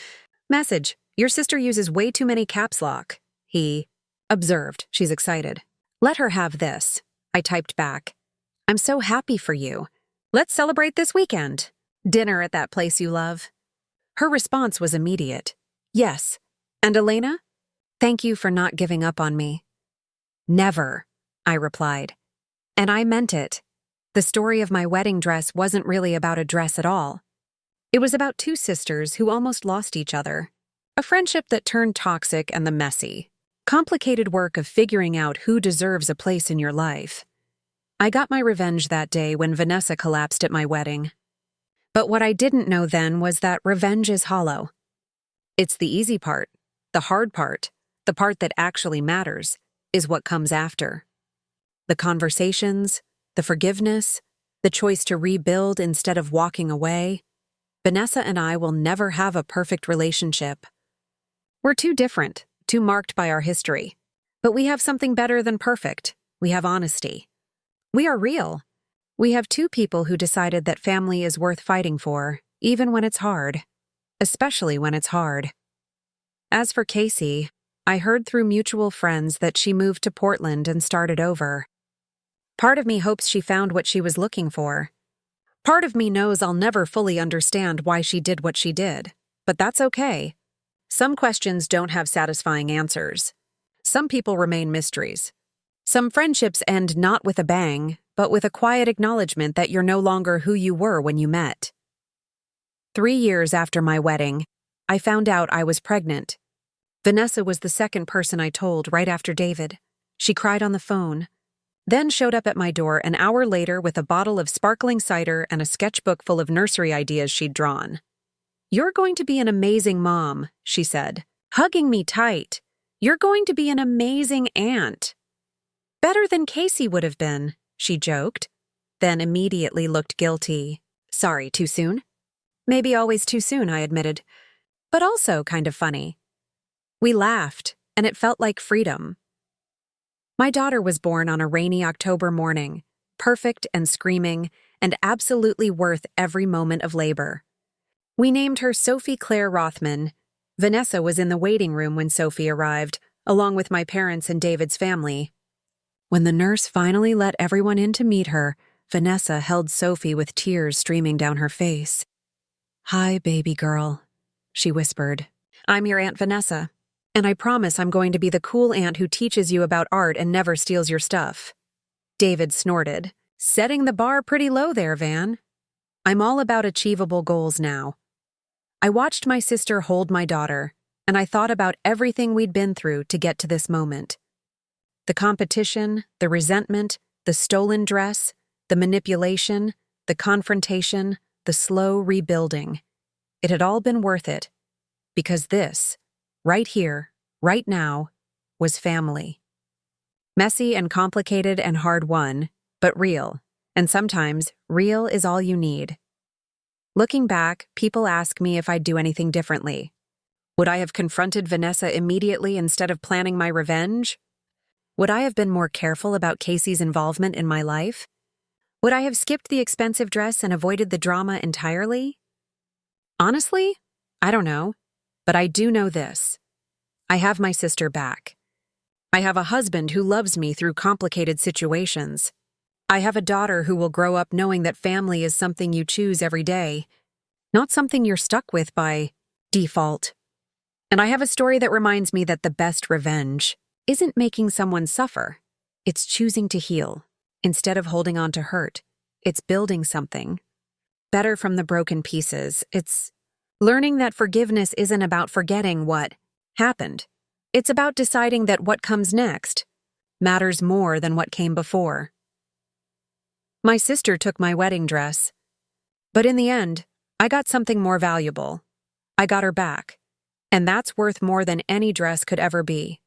message. Your sister uses way too many caps lock. He observed. She's excited. Let her have this. I typed back. I'm so happy for you. Let's celebrate this weekend. Dinner at that place you love. Her response was immediate. Yes. And Elena? Thank you for not giving up on me. Never, I replied. And I meant it. The story of my wedding dress wasn't really about a dress at all. It was about 2 sisters who almost lost each other. A friendship that turned toxic and the messy, complicated work of figuring out who deserves a place in your life. I got my revenge that day when Vanessa collapsed at my wedding. But what I didn't know then was that revenge is hollow. It's the easy part, the hard part, the part that actually matters, is what comes after. The conversations, the forgiveness, the choice to rebuild instead of walking away. Vanessa and I will never have a perfect relationship. We're too different, too marked by our history. But we have something better than perfect. We have honesty. We are real. We have 2 people who decided that family is worth fighting for, even when it's hard. Especially when it's hard. As for Casey, I heard through mutual friends that she moved to Portland and started over. Part of me hopes she found what she was looking for. Part of me knows I'll never fully understand why she did what she did, but that's okay. Some questions don't have satisfying answers. Some people remain mysteries. Some friendships end not with a bang, but with a quiet acknowledgement that you're no longer who you were when you met. 3 years after my wedding, I found out I was pregnant. Vanessa was the second person I told right after David. She cried on the phone, then showed up at my door an hour later with a bottle of sparkling cider and a sketchbook full of nursery ideas she'd drawn. You're going to be an amazing mom, she said, hugging me tight. You're going to be an amazing aunt. Better than Casey would have been, she joked, then immediately looked guilty. Sorry, too soon? Maybe always too soon, I admitted, but also kind of funny. We laughed, and it felt like freedom. My daughter was born on a rainy October morning, perfect and screaming, and absolutely worth every moment of labor. We named her Sophie Claire Rothman. Vanessa was in the waiting room when Sophie arrived, along with my parents and David's family. When the nurse finally let everyone in to meet her, Vanessa held Sophie with tears streaming down her face. Hi, baby girl, she whispered. I'm your Aunt Vanessa, and I promise I'm going to be the cool aunt who teaches you about art and never steals your stuff. David snorted, setting the bar pretty low there, Van. I'm all about achievable goals now. I watched my sister hold my daughter, and I thought about everything we'd been through to get to this moment. The competition, the resentment, the stolen dress, the manipulation, the confrontation, the slow rebuilding. It had all been worth it, because this, right here, right now, was family. Messy and complicated and hard-won, but real, and sometimes real is all you need. Looking back, people ask me if I'd do anything differently. Would I have confronted Vanessa immediately instead of planning my revenge? Would I have been more careful about Casey's involvement in my life? Would I have skipped the expensive dress and avoided the drama entirely? Honestly, I don't know, but I do know this. I have my sister back. I have a husband who loves me through complicated situations. I have a daughter who will grow up knowing that family is something you choose every day, not something you're stuck with by default. And I have a story that reminds me that the best revenge isn't making someone suffer. It's choosing to heal. Instead of holding on to hurt, it's building something better from the broken pieces. It's learning that forgiveness isn't about forgetting what happened. It's about deciding that what comes next matters more than what came before. My sister took my wedding dress, but in the end, I got something more valuable. I got her back, and that's worth more than any dress could ever be.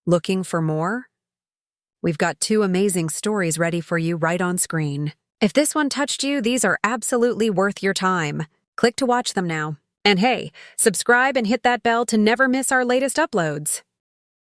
Looking for more? We've got 2 amazing stories ready for you right on screen. If this one touched you, these are absolutely worth your time. Click to watch them now. And hey, subscribe and hit that bell to never miss our latest uploads.